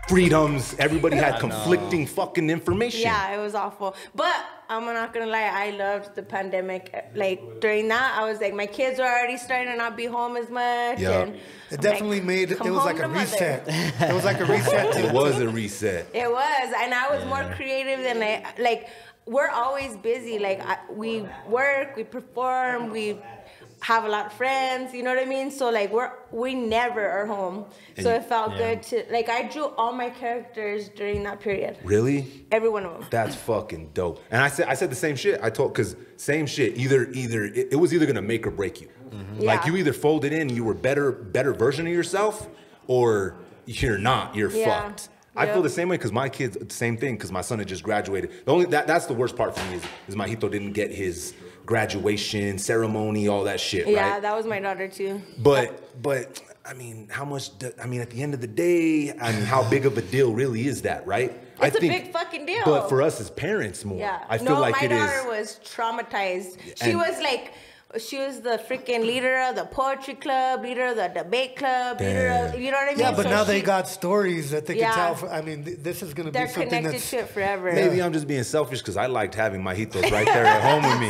freedoms. Everybody had conflicting fucking information. Yeah, it was awful. But I'm not gonna lie, I loved the pandemic. Like during that, I was like, my kids were already starting to not be home as much. Yeah. And It definitely made it was like a reset. It was like a reset. It was a reset. It was, and I was more creative than like. We're always busy. Like we work, we perform, we have a lot of friends. You know what I mean? So like we never are home. So it felt good to like I drew all my characters during that period. Really? Every one of them. That's fucking dope. And I said the same shit. Cause same shit. Either it was either gonna make or break you. Mm-hmm. Yeah. Like you either folded in, you were better version of yourself, or you're not. You're fucked. I feel the same way because my kids, the same thing, because my son had just graduated. That's the worst part for me is my hito didn't get his graduation ceremony, all that shit, Yeah, right? that was my daughter too. But I mean, at the end of the day, I mean, how big of a deal really is that, right? It's a big fucking deal. But for us as parents more, I feel like it is. My daughter was traumatized. She was the freaking leader of the poetry club, leader of the debate club, leader of, you know what I mean? Yeah, but now they got stories that they can tell. I mean, this is going to be something that's... They're connected to it forever. Maybe I'm just being selfish because I liked having my hitos right there at home with me.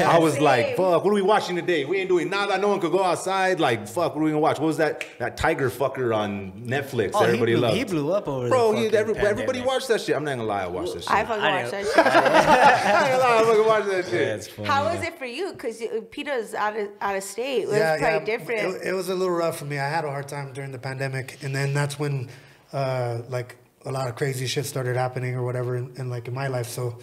I was like, fuck, what are we watching today? We ain't doing nada. No one could go outside. Like, fuck, what are we going to watch? What was that tiger fucker on Netflix that everybody loved? He blew up over everybody watched that shit. I'm not going to lie, I watched that shit. I fucking watched that shit. I ain't gonna lie, I fucking watched that shit. How was it for you? Because Peter's out of state. It was probably different. It was a little rough for me. I had a hard time during the pandemic, and then that's when like a lot of crazy shit started happening or whatever in my life. So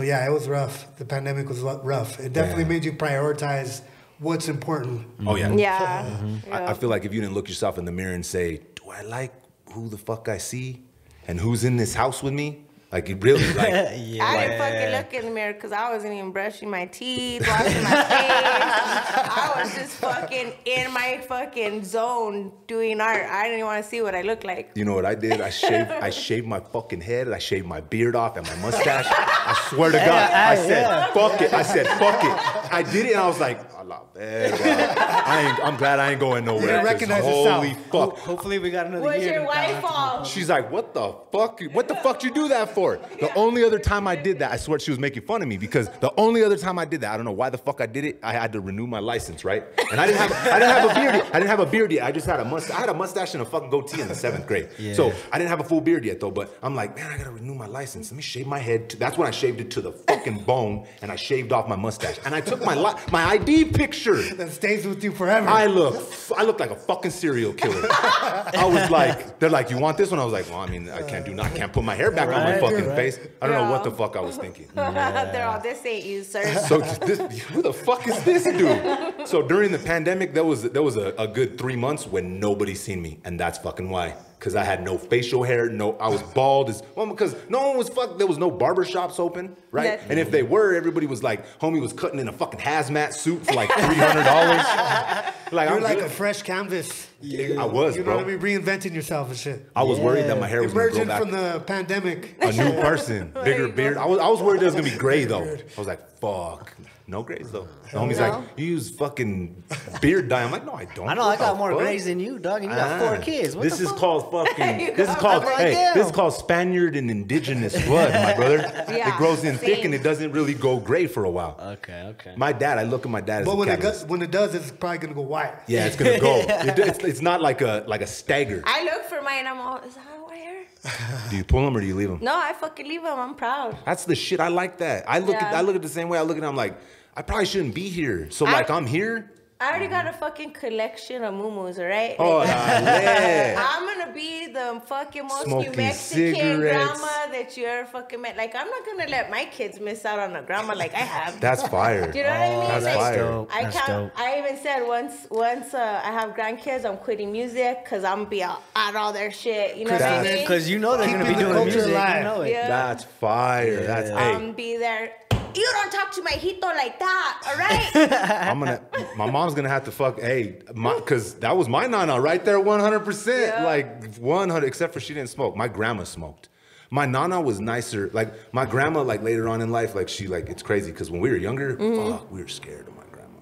yeah, it was rough. The pandemic was rough. It definitely made you prioritize what's important. Oh yeah. Yeah. Mm-hmm. I feel like if you didn't look yourself in the mirror and say, do I like who the fuck I see and who's in this house with me? Like, it really, like... I didn't fucking look in the mirror because I wasn't even brushing my teeth, washing my face. I was just fucking in my fucking zone doing art. I didn't even want to see what I looked like. You know what I did? I shaved my fucking head. I shaved my beard off and my mustache. I swear to God. I said, fuck it. I said, fuck it. I did it and I was like, I'm glad I ain't going nowhere. You didn't recognize holy yourself. fuck. Hopefully we got another Was year. your wife off? She's like, what the fuck? What the fuck you do that for? The only other time I did that, I swear she was making fun of me because the only other time I did that, I don't know why the fuck I did it. I had to renew my license, right? And I didn't have a beard yet. I didn't have a beard yet. I just had a mustache. I had a mustache and a fucking goatee in the 7th grade. Yeah. So I didn't have a full beard yet though. But I'm like, man, I gotta renew my license. Let me shave my head. That's when I shaved it to the fucking bone and I shaved off my mustache. And I took my ID picture. That stays with you forever. I look like a fucking serial killer. I was like, they're like, you want this one? I was like, well, I mean, I can't put my hair back on my fucking face. I don't know what the fuck I was thinking. They're all, this ain't you, sir. So who the fuck is this dude? So during the pandemic, there was a good 3 months when nobody seen me, and that's fucking why. Because I had no facial hair, I was bald as well because no one was there was no barber shops open, right? And if they were, everybody was like, homie was cutting in a fucking hazmat suit for like $300. Like, you're like a fresh canvas. I was, you know what I mean? Reinventing yourself and shit. I was worried that my hair was going to grow back. Emerging from the pandemic. A new person, bigger beard. I was worried it was going to be gray though. I was like, fuck. No grays though. The homie's like, you use fucking beard dye. I'm like, no, I don't. I know, I got more grays than you, dog, and you got 4 kids. What this the is fuck? called fucking. This is called Spaniard and indigenous blood, my brother. It grows in thick and it doesn't really go gray for a while. Okay. My dad, I look at my dad as but a when it does, it's probably gonna go white. Yeah, it's gonna go. It's not like a stagger. I look for mine. I'm all, is that white hair? Do you pull them or do you leave them? No, I fucking leave them. I'm proud. That's the shit. I like that. I look at it the same way. I look at it. I'm like, I probably shouldn't be here. So like I'm here. I already got a fucking collection of muumuus, alright? Oh, I'm gonna be the fucking most smoking Mexican cigarettes. grandma that you ever fucking met. Like, I'm not gonna let my kids miss out on a grandma like I have. That's fire. Do you know what I mean? That's like, fire. That's dope. I even said once I have grandkids, I'm quitting music because I'm gonna be at all their shit. You know what I mean? Because you know they're gonna be Keeping the doing culture music. alive. You know it. Yeah. That's fire. That's I'm be there. You don't talk to my hito like that, all right? My mom's gonna have to cause that was my nana right there, 100%. Yeah. Like 100, except for she didn't smoke. My grandma smoked. My nana was nicer. Like my grandma, like later on in life, like she like it's crazy because when we were younger, fuck, we were scared of my grandma.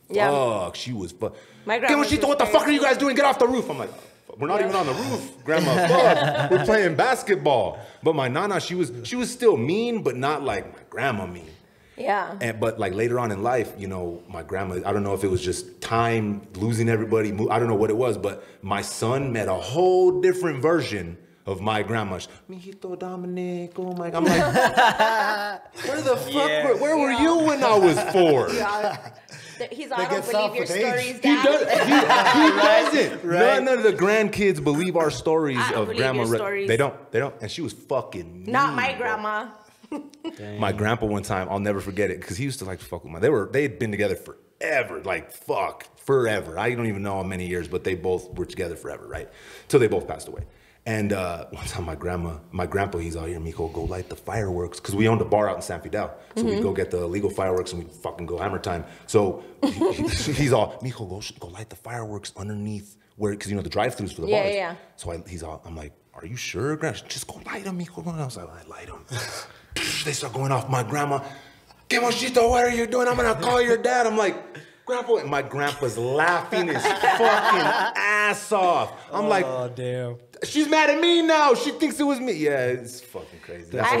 Yeah. Fuck, she was fuck. My grandma. What the fuck are you guys doing? Get off the roof. I'm like, We're not even on the roof, Grandma. Fuck, we're playing basketball. But my nana, she was still mean, but not like my grandma mean. Yeah. But like later on in life, you know, my grandma, I don't know if it was just time, losing everybody, I don't know what it was, but my son met a whole different version of my grandma. Mijito Dominic, oh my God. I'm like, where the fuck, where were you when I was 4? He's all, I don't believe your stories, He Dad. doesn't. None of the grandkids believe our stories of Grandma. Stories. They don't. And she was fucking mean, Not my bro. grandma. My grandpa one time, I'll never forget it, because he used to like to fuck with they had been together forever, like forever. I don't even know how many years, but they both were together forever, right? Till they both passed away. And one time my grandpa, he's out here, Mijo, go light the fireworks, because we owned a bar out in San Fidel. So we'd go get the illegal fireworks and we'd fucking go hammer time. So he's all, Mijo, go light the fireworks underneath where, because you know the drive-thrus for the bars. Yeah. So I'm like, are you sure, Grandpa? Just go light them, Mijo. I was like, I light them. They start going off. My grandma, que mochito, what are you doing? I'm gonna call your dad. I'm like, Grandpa, and my grandpa's laughing his fucking ass off. I'm like, oh damn, she's mad at me now. She thinks it was me. Yeah, it's fucking crazy. I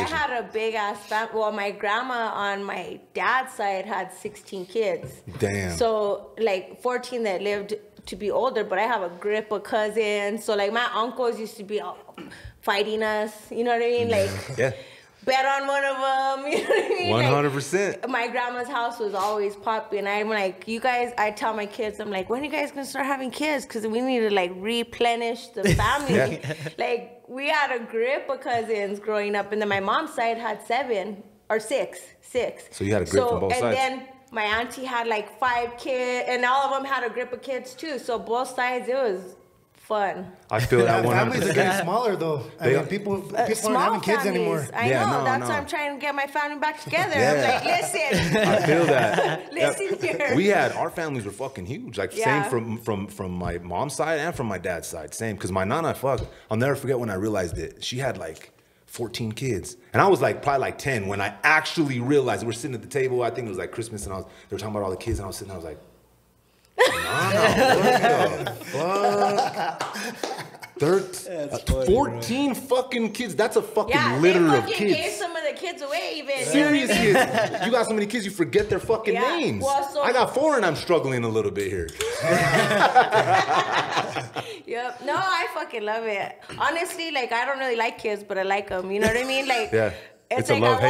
had a big ass family. Well, my grandma on my dad's side had 16 kids. Damn. So like 14 that lived to be older, but I have a grip of cousins. So like my uncles used to be all fighting us. You know what I mean? Like. Yeah. Bet on one of them, you know what I mean? 100%. Like, my grandma's house was always popping. I'm like, you guys, I tell my kids, I'm like, when are you guys gonna start having kids? Because we need to like replenish the family. Like, we had a grip of cousins growing up, and then my mom's side had 7 or 6. So you had a grip from both sides. And then my auntie had like 5 kids, and all of them had a grip of kids too. So both sides, it was fun. I feel that 100%. Families are getting smaller though. I mean, people aren't having kids anymore. I know. That's why I'm trying to get my family back together. Yeah. I'm like, listen. I feel that. Listen here. Our families were fucking huge. Like same from my mom's side and from my dad's side. Same. Because my nana, I'll never forget when I realized it. She had like 14 kids. And I was like probably like 10 when I actually realized. We're sitting at the table. I think it was like Christmas, and they were talking about all the kids, and I was sitting there, I was like, what the fuck? 14 fucking kids. That's a fucking litter of kids. They gave some of the kids away even. Serious kids. You got so many kids, you forget their fucking names. Well, I got 4 and I'm struggling a little bit here. Yep. No, I fucking love it. Honestly, like, I don't really like kids, but I like them. You know what I mean? Like, yeah. It's like a love-hate.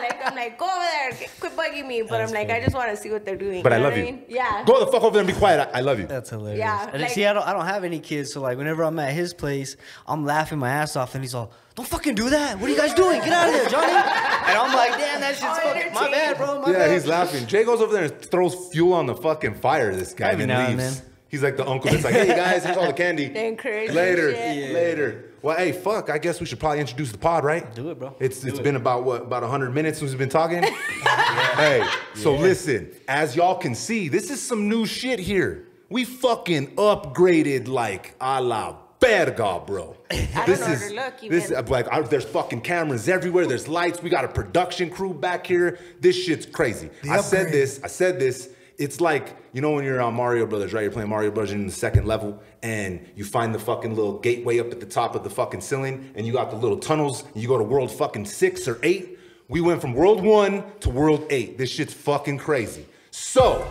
Like, I'm like, go over there, quit bugging me. But I'm like, I just want to see what they're doing. But I love what you. I mean? Yeah. Go the fuck over there and be quiet. I love you. that's hilarious. Yeah, And like- see, I don't have any kids, so like whenever I'm at his place, I'm laughing my ass off, and he's all, "Don't fucking do that! What are you guys doing? Get out of there, Johnny!" And I'm like, "Damn, that shit's fucking my bad, bro. My bad." He's laughing. Jay goes over there and throws fuel on the fucking fire. This guy Every then now and leaves. then. He's like the uncle that's like, "Hey guys, here's all the candy." They encourage later, shit. later. Well, hey, fuck. I guess we should probably introduce the pod, right? Do it, bro. It's been about 100 minutes since we've been talking. Hey, so listen. As y'all can see, this is some new shit here. We fucking upgraded like a la verga, bro. I don't know where to look even. There's fucking cameras everywhere. There's lights. We got a production crew back here. This shit's crazy. I said this. It's like, you know when you're on Mario Brothers, right? You're playing Mario Brothers in the 2nd level, and you find the fucking little gateway up at the top of the fucking ceiling, and you got the little tunnels, and you go to world fucking 6 or 8. We went from world 1 to world 8. This shit's fucking crazy. So,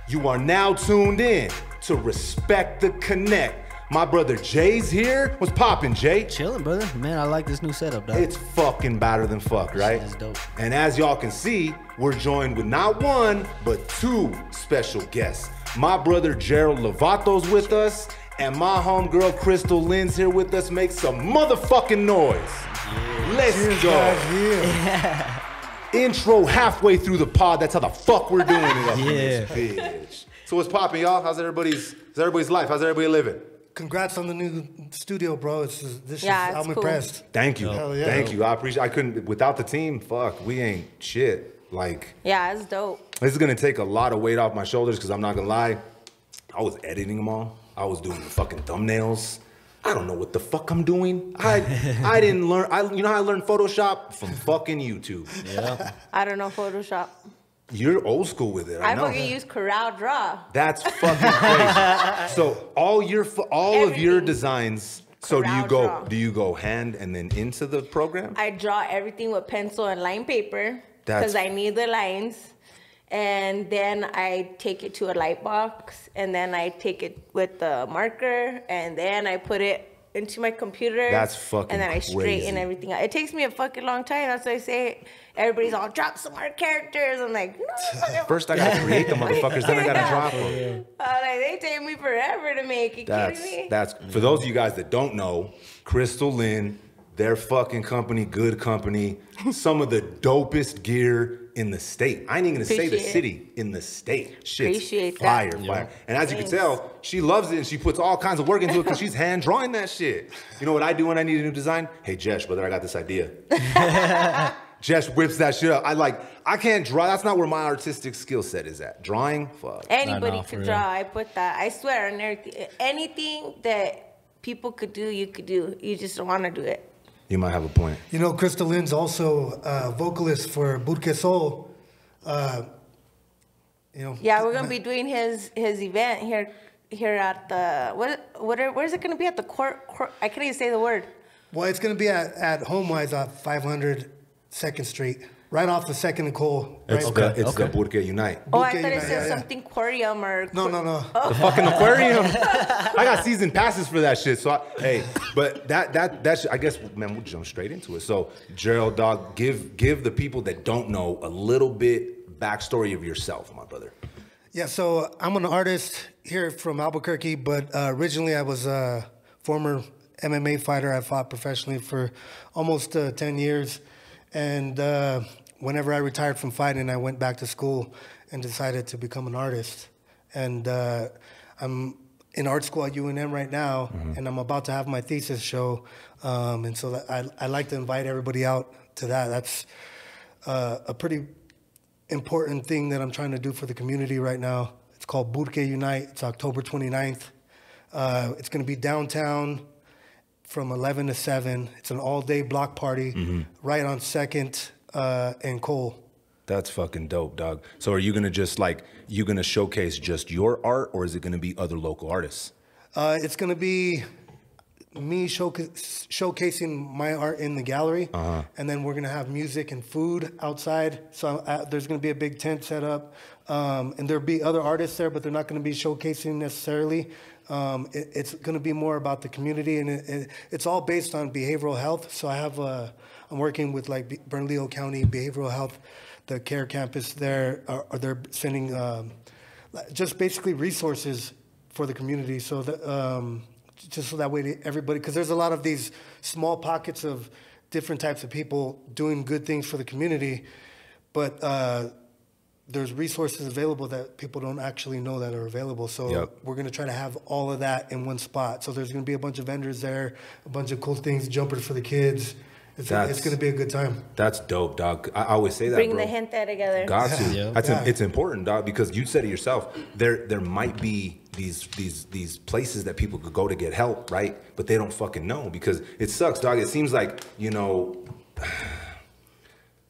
you are now tuned in to Respect the Connect. My brother Jay's here. What's poppin', Jay? Chilling, brother. Man, I like this new setup, dog. It's fucking better than fuck, right? That's dope. And as y'all can see, we're joined with not 1, but 2 special guests. My brother Gerald Lovato's with us, and my homegirl Crystalynn's here with us. Make some motherfucking noise. Yeah. Let's go. Yeah. Intro halfway through the pod. That's how the fuck we're doing it up in this bitch. So what's poppin', y'all? How's everybody's life? How's everybody living? Congrats on the new studio, bro. I'm cool. impressed. Thank you. Yeah. Thank you. I couldn't, without the team, fuck, we ain't shit. Like, Yeah, it's dope. this is gonna take a lot of weight off my shoulders, because I'm not gonna lie, I was editing them all. I was doing the fucking thumbnails. I don't know what the fuck I'm doing. I didn't learn, you know how I learned Photoshop? From fucking YouTube. Yeah. I don't know Photoshop. You're old school with it. I know. fucking use Corral Draw. That's fucking crazy. So all of your designs. So do you go hand and then into the program? I draw everything with pencil and line paper because I need the lines. And then I take it to a light box, and then I take it with the marker, and then I put it into my computer. That's fucking And then I straighten crazy. everything out. It takes me a fucking long time. That's why I say everybody's all drop some more characters. I'm like, no. First I gotta create the motherfuckers, then I gotta drop them. Like, they take me forever to make. You kidding me? That's for those of you guys that don't know, Crystalynn, their fucking company, good company, some of the dopest gear in the state. I ain't even gonna say the city, in the state. Shit's Appreciate fire, that. fire. And as you can tell, she loves it and she puts all kinds of work into it because she's hand drawing that shit. You know what I do when I need a new design? Hey, Jesh, brother, I got this idea. Jesh whips that shit up. I can't draw. That's not where my artistic skill set is at. Drawing, fuck. Anybody could draw. I put that. I swear on everything. Anything that people could do, you could do. You just don't want to do it. You might have a point. You know, Crystalynn's also vocalist for Burque Unite. Yeah, we're gonna be doing his event here at the where's it gonna be at the court? I can't even say the word. Well, it's going to be at HomeWise at 500 2nd Street, right off of 2nd and Cole. It's Right? the Burque Unite. Oh, I Burque thought it Unite, said yeah. something aquarium or No. The fucking aquarium. I got season passes for that shit. So but that I guess, man, we'll jump straight into it. So Gerald, dog, give the people that don't know a little bit backstory of yourself, my brother. Yeah, so I'm an artist here from Albuquerque, but originally I was a former MMA fighter. I fought professionally for almost 10 years. And whenever I retired from fighting, I went back to school and decided to become an artist. And I'm in art school at UNM right now, and I'm about to have my thesis show. And so I like to invite everybody out to that. That's a pretty important thing that I'm trying to do for the community right now. It's called Burque Unite. It's October 29th. It's going to be downtown from 11 to 7. It's an all-day block party right on 2nd and Cole. That's fucking dope, dog. So are you gonna you gonna showcase just your art, or is it gonna be other local artists? It's going to be me showcasing my art in the gallery, and then we're going to have music and food outside. So there's going to be a big tent set up, and there'll be other artists there, but they're not going to be showcasing necessarily. It's going to be more about the community, and it's all based on behavioral health. So I'm working with like Bernalillo County Behavioral Health, the care campus there, or they're sending just basically resources for the community, so that just so that way everybody, because there's a lot of these small pockets of different types of people doing good things for the community, but there's resources available that people don't actually know that are available. So we're going to try to have all of that in one spot. So there's going to be a bunch of vendors there, a bunch of cool things, jumpers for the kids. It's going to be a good time. That's dope, dog. I always say that, Bring bro. the gente together. Got to. Yeah. It's important, dog, because you said it yourself. There might be these places that people could go to get help, right? But they don't fucking know, because it sucks, dog. It seems like,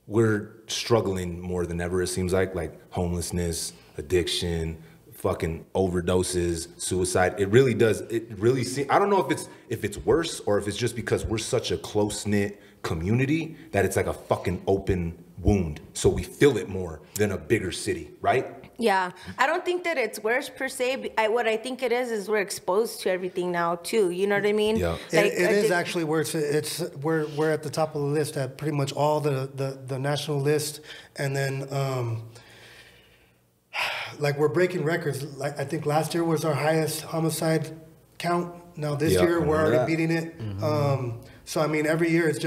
we're struggling more than ever, it seems like homelessness, addiction, fucking overdoses, suicide. It really does. It really seems, I don't know if it's worse, or if it's just because we're such a close-knit community that it's like a fucking open wound. So we feel it more than a bigger city, right? Yeah, I don't think that it's worse per se. What I think it is we're exposed to everything now too. You know what I mean? Yeah. Like, It is actually worse. We're at the top of the list at pretty much all the national list, and then like we're breaking records. Like I think last year was our highest homicide count. Now this year we're already beating it. So I mean, every year it's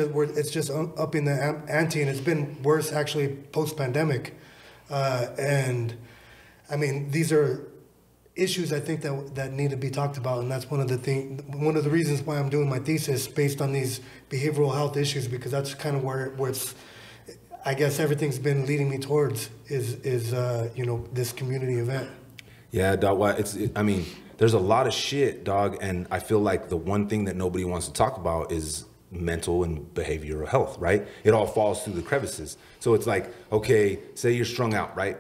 just upping the ante, and it's been worse actually post pandemic. And I mean, these are issues I think that need to be talked about, and that's one of the reasons why I'm doing my thesis based on these behavioral health issues, because that's kind of where it's, I guess everything's been leading me towards is this community event. Yeah, dog. I mean, there's a lot of shit, dog, and I feel like the one thing that nobody wants to talk about is mental and behavioral health, right? It all falls through the crevices. So it's like, okay, say you're strung out, right?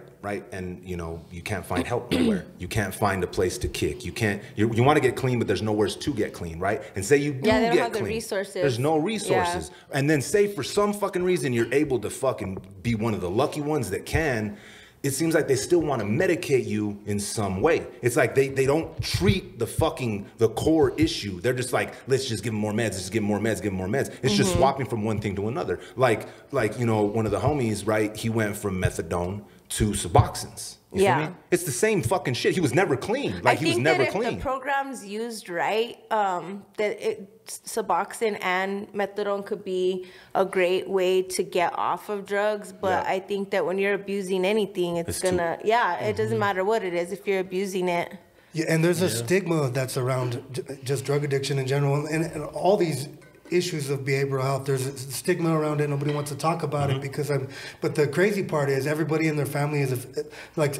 And you know, you can't find help nowhere. You can't find a place to kick. You can't, you want to get clean, but there's nowhere to get clean, right? And say you do they don't get have clean. the resources. There's no resources. Yeah. And then say for some fucking reason you're able to fucking be one of the lucky ones that can, it seems like they still want to medicate you in some way. It's like they don't treat the core issue. They're just like, let's just give them more meds, let's just give them more meds, give them more meds. It's just swapping from one thing to another. Like, you know, one of the homies, right, he went from methadone to Suboxones. You feel me? It's the same fucking shit. He was never clean. Like, he was never clean. I think that if the program's used right, Suboxone and methadone could be a great way to get off of drugs. But I think that when you're abusing anything, it's gonna, it doesn't matter what it is if you're abusing it. Yeah, and there's a stigma that's around just drug addiction in general, and all these issues of behavioral health. There's a stigma around it. Nobody wants to talk about it because but the crazy part is everybody in their family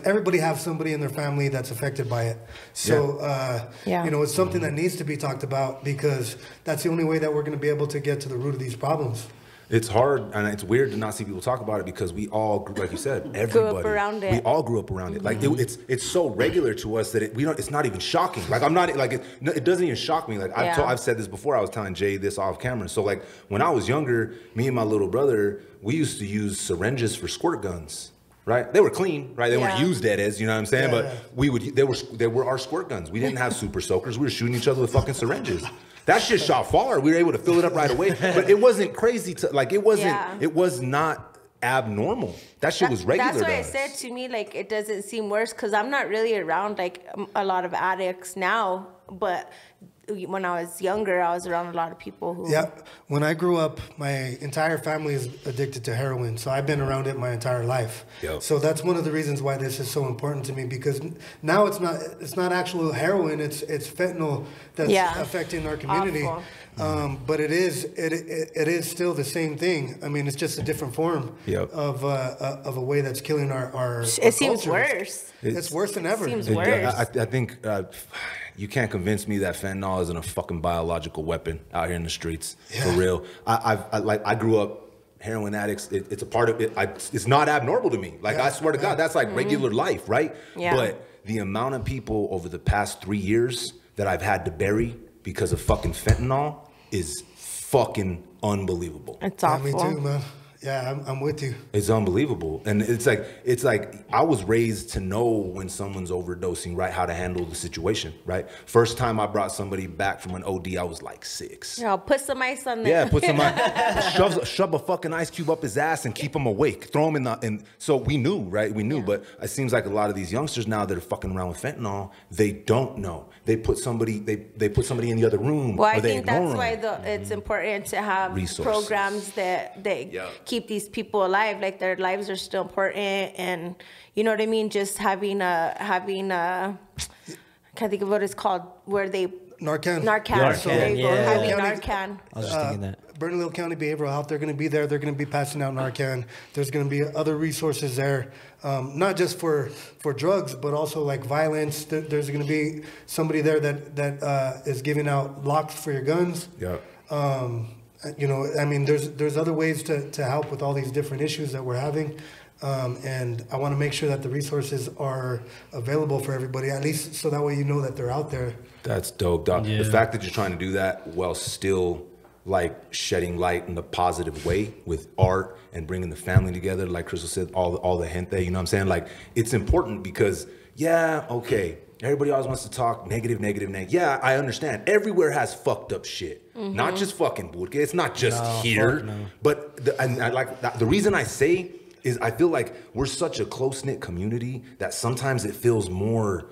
everybody has somebody in their family that's affected by it. So, you know, it's something that needs to be talked about because that's the only way that we're going to be able to get to the root of these problems. It's hard and it's weird to not see people talk about it because we all, like you said, everybody grew up around it. We all grew up around it. Like it's so regular to us that it's not even shocking. Like I'm not like it doesn't even shock me. Like I've said this before. I was telling Jay this off camera. So like when I was younger, me and my little brother, we used to use syringes for squirt guns. Right? They were clean, right? They weren't used as, you know what I'm saying? But they were our squirt guns. We didn't have super soakers. We were shooting each other with fucking syringes. That shit shot far. We were able to fill it up right away. But it wasn't crazy it was not abnormal. That shit was regular. That's why I said to me, like, it doesn't seem worse because I'm not really around like a lot of addicts now, but when I was younger, I was around a lot of people who... Yeah, when I grew up, my entire family is addicted to heroin, so I've been around it my entire life. Yep. So that's one of the reasons why this is so important to me, because now it's not actual heroin, it's fentanyl that's affecting our community. But it is still the same thing. I mean, it's just a different form of a way that's killing our It seems worse. It's worse than ever. It seems worse. I think... you can't convince me that fentanyl isn't a fucking biological weapon out here in the streets. For real. I grew up heroin addicts. It's a part of it. It's not abnormal to me. Like I swear to God, that's like regular life, right? Yeah. But the amount of people over the past 3 years that I've had to bury because of fucking fentanyl is fucking unbelievable. It's awful. Yeah, me too, man. Yeah, I'm with you. It's unbelievable. And it's like I was raised to know when someone's overdosing, right, how to handle the situation, right? First time I brought somebody back from an OD, I was like 6. Yeah, put some ice on there. Yeah, put some ice. Shove a fucking ice cube up his ass and keep him awake. Throw him in the... And so we knew, right? We knew. But it seems like a lot of these youngsters now that are fucking around with fentanyl, they don't know. They put somebody in the other room. Well, I think that's why it's important to have programs that keep these people alive. Like their lives are still important, and you know what I mean. Just having a I can't think of what it's called, where they Narcan. So there you go. Having Narcan. I was just thinking that. Bernalillo County Behavioral Health, they're going to be there. They're going to be passing out Narcan. There's going to be other resources there, not just for drugs, but also like violence. There's going to be somebody there that is giving out locks for your guns. Yeah. You know, I mean, there's other ways to help with all these different issues that we're having. And I want to make sure that the resources are available for everybody, at least so that way you know that they're out there. That's dope, dog. Yeah. The fact that you're trying to do that while still like shedding light in a positive way with art and bringing the family together, like Crystal said, all the gente, you know what I'm saying? Like, it's important because, everybody always wants to talk negative. Yeah, I understand. Everywhere has fucked up shit. Mm-hmm. Not just fucking Burque. It's not just here. No. But the reason I say is I feel like we're such a close-knit community that sometimes it feels more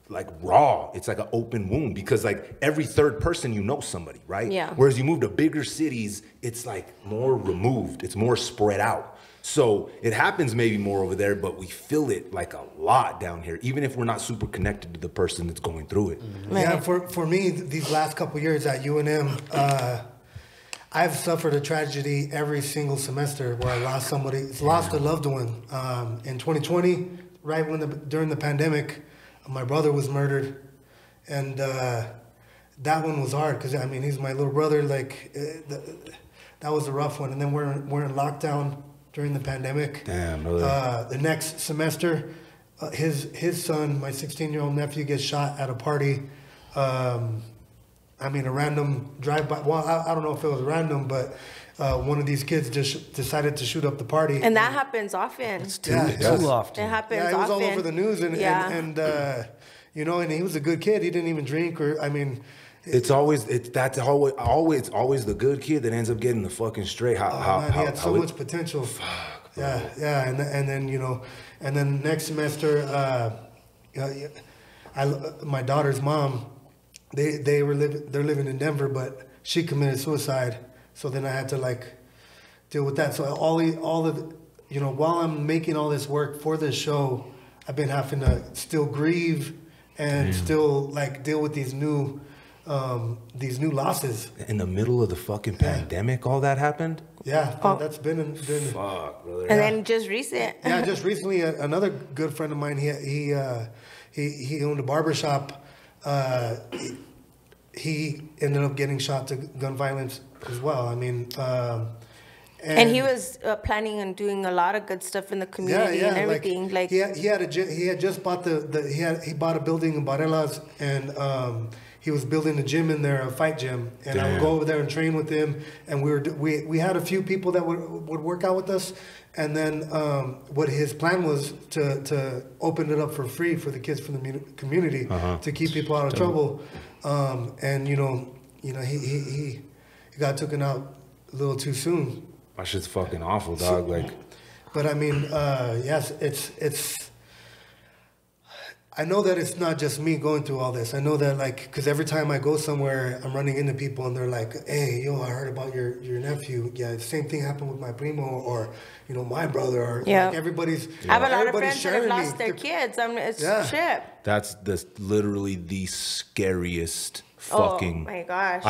like raw. It's like an open wound because like every third person you know somebody, right? Yeah. Whereas you move to bigger cities, it's like more removed. It's more spread out. So it happens maybe more over there, but we feel it like a lot down here, even if we're not super connected to the person that's going through it. Mm-hmm. Yeah, for me, these last couple years at UNM, I've suffered a tragedy every single semester where I lost a loved one. In 2020, right during the pandemic, my brother was murdered, and that one was hard because I mean he's my little brother. Like that was a rough one. And then we're in lockdown during the pandemic. Damn, brother. The next semester, his son, my 16-year-old nephew, gets shot at a party. I mean, a random drive-by. Well, I don't know if it was random, but one of these kids just decided to shoot up the party. And that happens often. It's too often. It happens often. Yeah, it was all over the news. And you know, and he was a good kid. He didn't even drink or, I mean... It's always the good kid that ends up getting the fucking straight. He had so much potential. Fuck, bro. Yeah, and then you know, and then next semester, my daughter's mom, they're living in Denver, but she committed suicide. So then I had to like deal with that. So all the you know, while I'm making all this work for this show, I've been having to still grieve and still like deal with these new losses. In the middle of the fucking pandemic, all that happened? Yeah, that's been fuck, brother. And then just recent. Yeah, just recently, another good friend of mine, he owned a barbershop. He ended up getting shot to gun violence as well. I mean, and he was planning on doing a lot of good stuff in the community and everything. Like he had just bought he bought a building in Barelas, and he was building a gym in there, a fight gym, and I would go over there and train with him. And we had a few people that would work out with us, and then what his plan was to open it up for free for the kids from the community to keep people out of trouble. And you know he got taken out a little too soon. My shit's fucking awful, dog. Like, but I mean, yes, it's. I know that it's not just me going through all this. I know that, like, because every time I go somewhere, I'm running into people and they're like, hey, yo, I heard about your nephew. Yeah, the same thing happened with my primo or, you know, my brother. Or, like, everybody's I have a lot of friends that have lost their kids. It's shit. That's literally the scariest fucking... Oh, my gosh.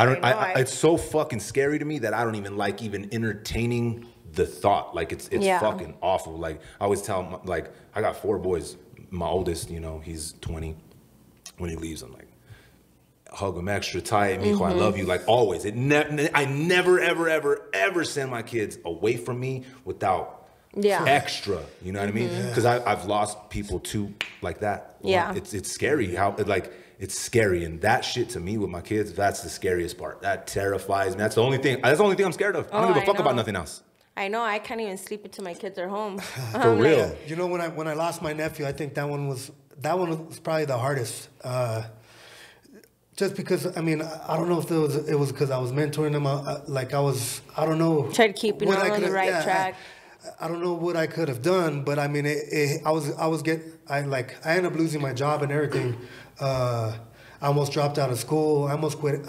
It's so fucking scary to me that I don't even like even entertaining the thought. Like, it's fucking awful. Like, I always tell, like, I got 4 boys. My oldest, you know, he's 20. When he leaves, I'm like, hug him extra tight. Mijo, I love you. Like always. I never, ever, ever, ever send my kids away from me without extra. You know what I mean? Because I've lost people too like that. Yeah. It's scary how it's scary, and that shit to me with my kids, that's the scariest part. That terrifies me. That's the only thing I'm scared of. I don't give a fuck about nothing else. I know, I can't even sleep until my kids are home. For real. Like, you know, when I lost my nephew, I think that one was probably the hardest. Just because, I mean, I don't know if it was because I was mentoring him. I don't know. Try to keep him on the right track. I don't know what I could have done, but I mean, I ended up losing my job and everything. I almost dropped out of school. I almost quit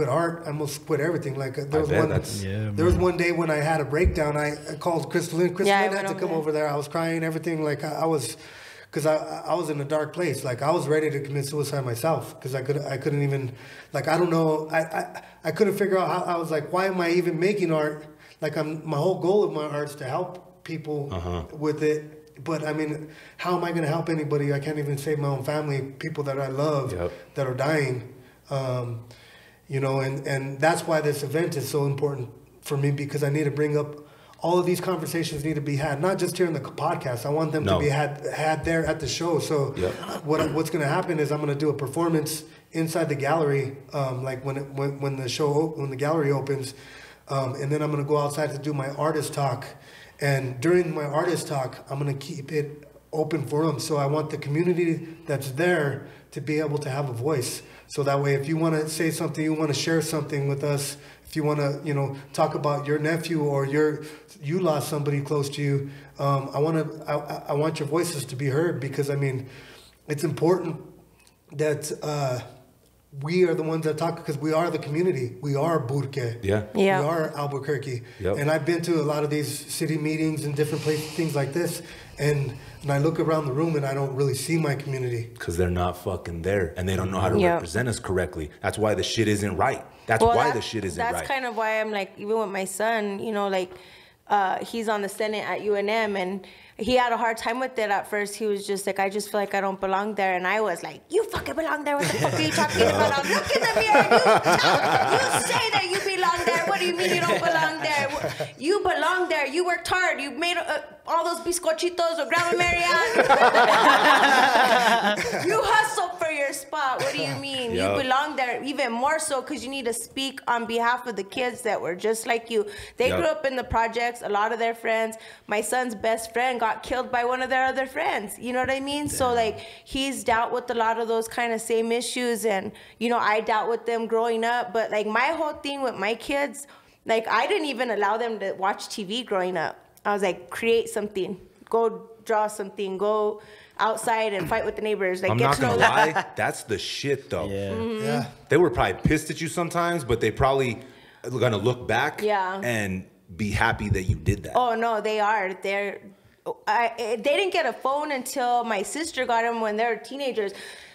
art. I almost quit everything. Like there was one day when I had a breakdown. I called Crystalynn. Crystalynn had to come over there. I was crying, everything. Like I was in a dark place. Like I was ready to commit suicide myself because I couldn't even, like, I don't know. I couldn't figure out how. I was like, why am I even making art? Like my whole goal of my art is to help people with it. But I mean, how am I going to help anybody? I can't even save my own family, people that I love that are dying. You know, and that's why this event is so important for me, because I need to bring up all of these conversations need to be had, not just here in the podcast. I want them to be had there at the show. So what's going to happen is I'm going to do a performance inside the gallery, like when the gallery opens, and then I'm going to go outside to do my artist talk. And during my artist talk, I'm going to keep it open for them. So I want the community that's there to be able to have a voice. So that way, if you want to say something, you want to share something with us, if you want to, you know, talk about your nephew or you lost somebody close to you, I want your voices to be heard, because I mean, it's important that we are the ones that talk, because we are the community. We are Burque. We are Albuquerque. And I've been to a lot of these city meetings and different places, things like this, and I look around the room and I don't really see my community. Because they're not fucking there, and they don't know how to represent us correctly. That's why the shit isn't right. That's why the shit isn't right. That's kind of why I'm like, even with my son, you know, like, he's on the Senate at UNM, and he had a hard time with it at first. He was just like, I just feel like I don't belong there. And I was like, you fucking belong there. What the fuck are you talking about? I'm looking at me and you say that you belong there. What do you mean you don't belong there? You belong there. You worked hard. You made all those bizcochitos or Grandma Marianne. You hustled for your spot. What do you mean? Yep. You belong there even more so because you need to speak on behalf of the kids that were just like you. They grew up in the projects. A lot of their friends, my son's best friend got killed by one of their other friends. You know what I mean? Damn. So like he's dealt with a lot of those kind of same issues, and you know, I dealt with them growing up. But like my whole thing with my kids, like I didn't even allow them to watch TV growing up. I was like, create something, go draw something, go outside and fight with the neighbors. Like, I'm not gonna lie, that's the shit though. Yeah. Mm-hmm. Yeah. They were probably pissed at you sometimes, but they probably gonna look back and be happy that you did that. Oh no, they are. They didn't get a phone until my sister got them when they were teenagers.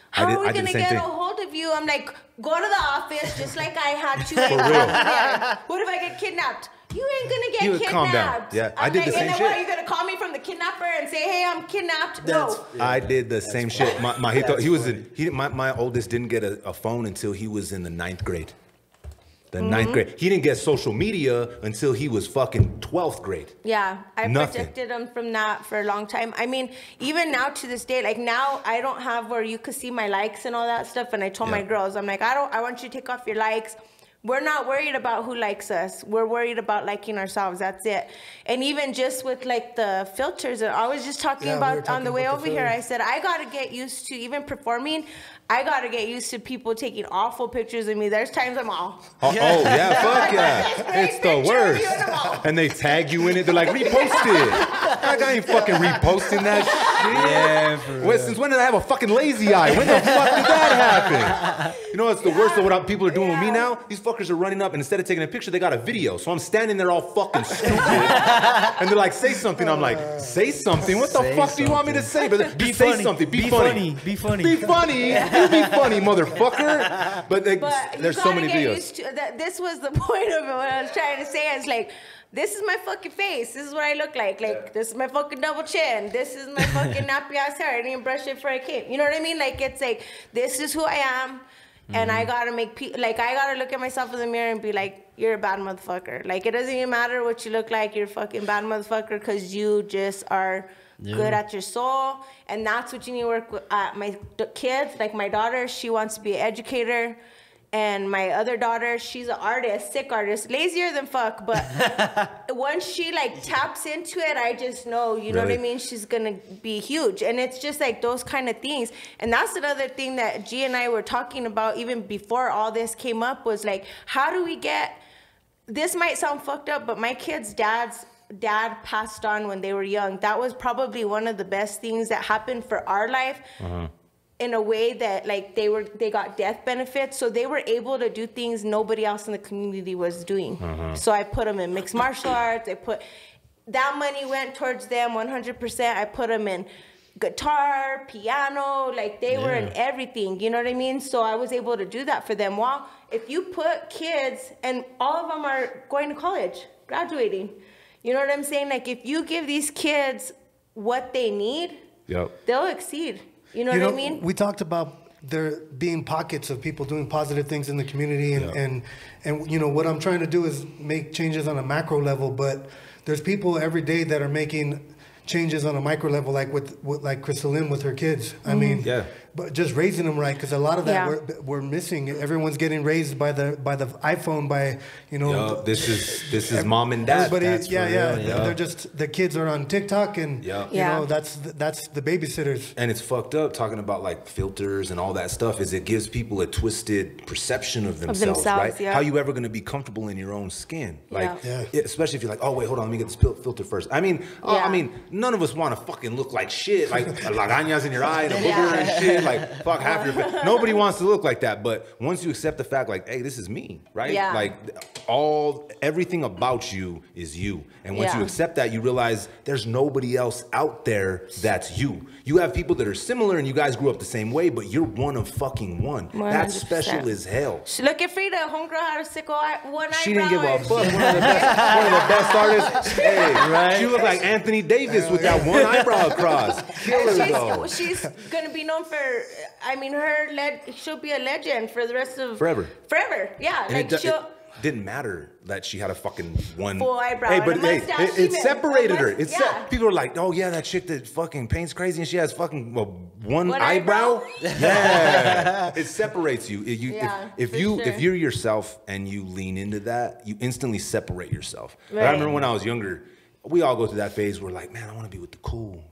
How are we going to get a hold of you? I'm like, go to the office just like I had to. For real. What if I get kidnapped? You ain't going to get kidnapped. Calm down. Yeah, I did the same shit. And then what, are you going to call me from the kidnapper and say, hey, I'm kidnapped? No. I did the same shit. My oldest didn't get a phone until he was in the 9th grade. The 9th grade. He didn't get social media until he was fucking 12th grade. Yeah, I protected him from that for a long time. I mean, even now to this day, like now I don't have where you could see my likes and all that stuff. And I told my girls, I'm like, I want you to take off your likes. We're not worried about who likes us. We're worried about liking ourselves. That's it. And even just with like the filters, I was just talking about on the way over here. I said, I got to get used to even performing. I got to get used to people taking awful pictures of me. There's times I'm all. Fuck yeah. It's the worst. And they tag you in it. They're like, repost it. That guy ain't fucking reposting that shit. Yeah, for real. Since when did I have a fucking lazy eye? When the fuck did that happen? You know what's the worst of what people are doing with me now? These fuckers are running up, and instead of taking a picture, they got a video. So I'm standing there all fucking stupid. And they're like, say something. I'm like, say something? What the fuck do you want me to say? But just say something. Be funny. Be funny. Be funny. You be funny, motherfucker. But there's so many videos. This was the point of it. What I was trying to say is like, this is my fucking face. This is what I look like. Like, this is my fucking double chin. This is my fucking nappy ass hair. I didn't even brush it before I came. You know what I mean? Like, it's like, this is who I am. And I gotta I gotta look at myself in the mirror and be like, you're a bad motherfucker. Like, it doesn't even matter what you look like. You're a fucking bad motherfucker because you just are good at your soul. And that's what you need to work with. My kids, like my daughter, she wants to be an educator. And my other daughter, she's an artist, sick artist, lazier than fuck. But once she like taps into it, I just know, you know what I mean? She's gonna be huge. And it's just like those kind of things. And that's another thing that G and I were talking about even before all this came up was like, how do we get, this might sound fucked up, but my kid's dad passed on when they were young. That was probably one of the best things that happened for our life. In a way that like they got death benefits, so they were able to do things nobody else in the community was doing. So I put them in mixed martial arts. That money went towards them 100%. I put them in guitar, piano, like they were in everything. You know what I mean? So I was able to do that for them. Well, if you put kids, and all of them are going to college, graduating. You know what I'm saying? Like if you give these kids what they need, they'll exceed. You know what I mean? We talked about there being pockets of people doing positive things in the community, and you know what I'm trying to do is make changes on a macro level, but there's people every day that are making changes on a micro level, like with like Crystalynn with her kids. I mean, but just raising them right, because a lot of that we're missing. Everyone's getting raised by the iPhone, by this is mom and dad. Everybody, they're just, the kids are on TikTok, and you know that's the babysitters. And it's fucked up talking about like filters and all that stuff. Is it gives people a twisted perception of themselves, right? How you ever going to be comfortable in your own skin? Like, especially if you're like, oh wait, hold on, let me get this filter first. I mean, none of us want to fucking look like shit, like lagañas in your eye and a booger and shit. Like, fuck half your face. Nobody wants to look like that. But once you accept the fact, like, hey, this is me, right? Yeah. Like, everything about you is you. And once you Yeah. accept that, you realize there's nobody else out there that's you. You have people that are similar and you guys grew up the same way, but you're one of fucking one. 100%. That's special as hell. Look at Frida, homegirl had a sickle one eyebrow. She didn't give a fuck. One of the best artists. Hey, Right. She looked like Anthony Davis with that one eyebrow across. Killer though. She's gonna be known for. I mean, she'll be a legend for the rest of Forever. Forever, yeah. And Like it didn't matter that she had a fucking one full eyebrow. Hey, and but a mustache, it even. separated her. Yeah. People are like, oh yeah, that chick that fucking paints crazy and she has fucking one One eyebrow. eyebrow? Yeah, it separates you. Yeah, if for you sure. if you're yourself and you lean into that, you instantly separate yourself. Like, I Right. remember when I was younger. We all go through that phase where like, man, I want to be with the cool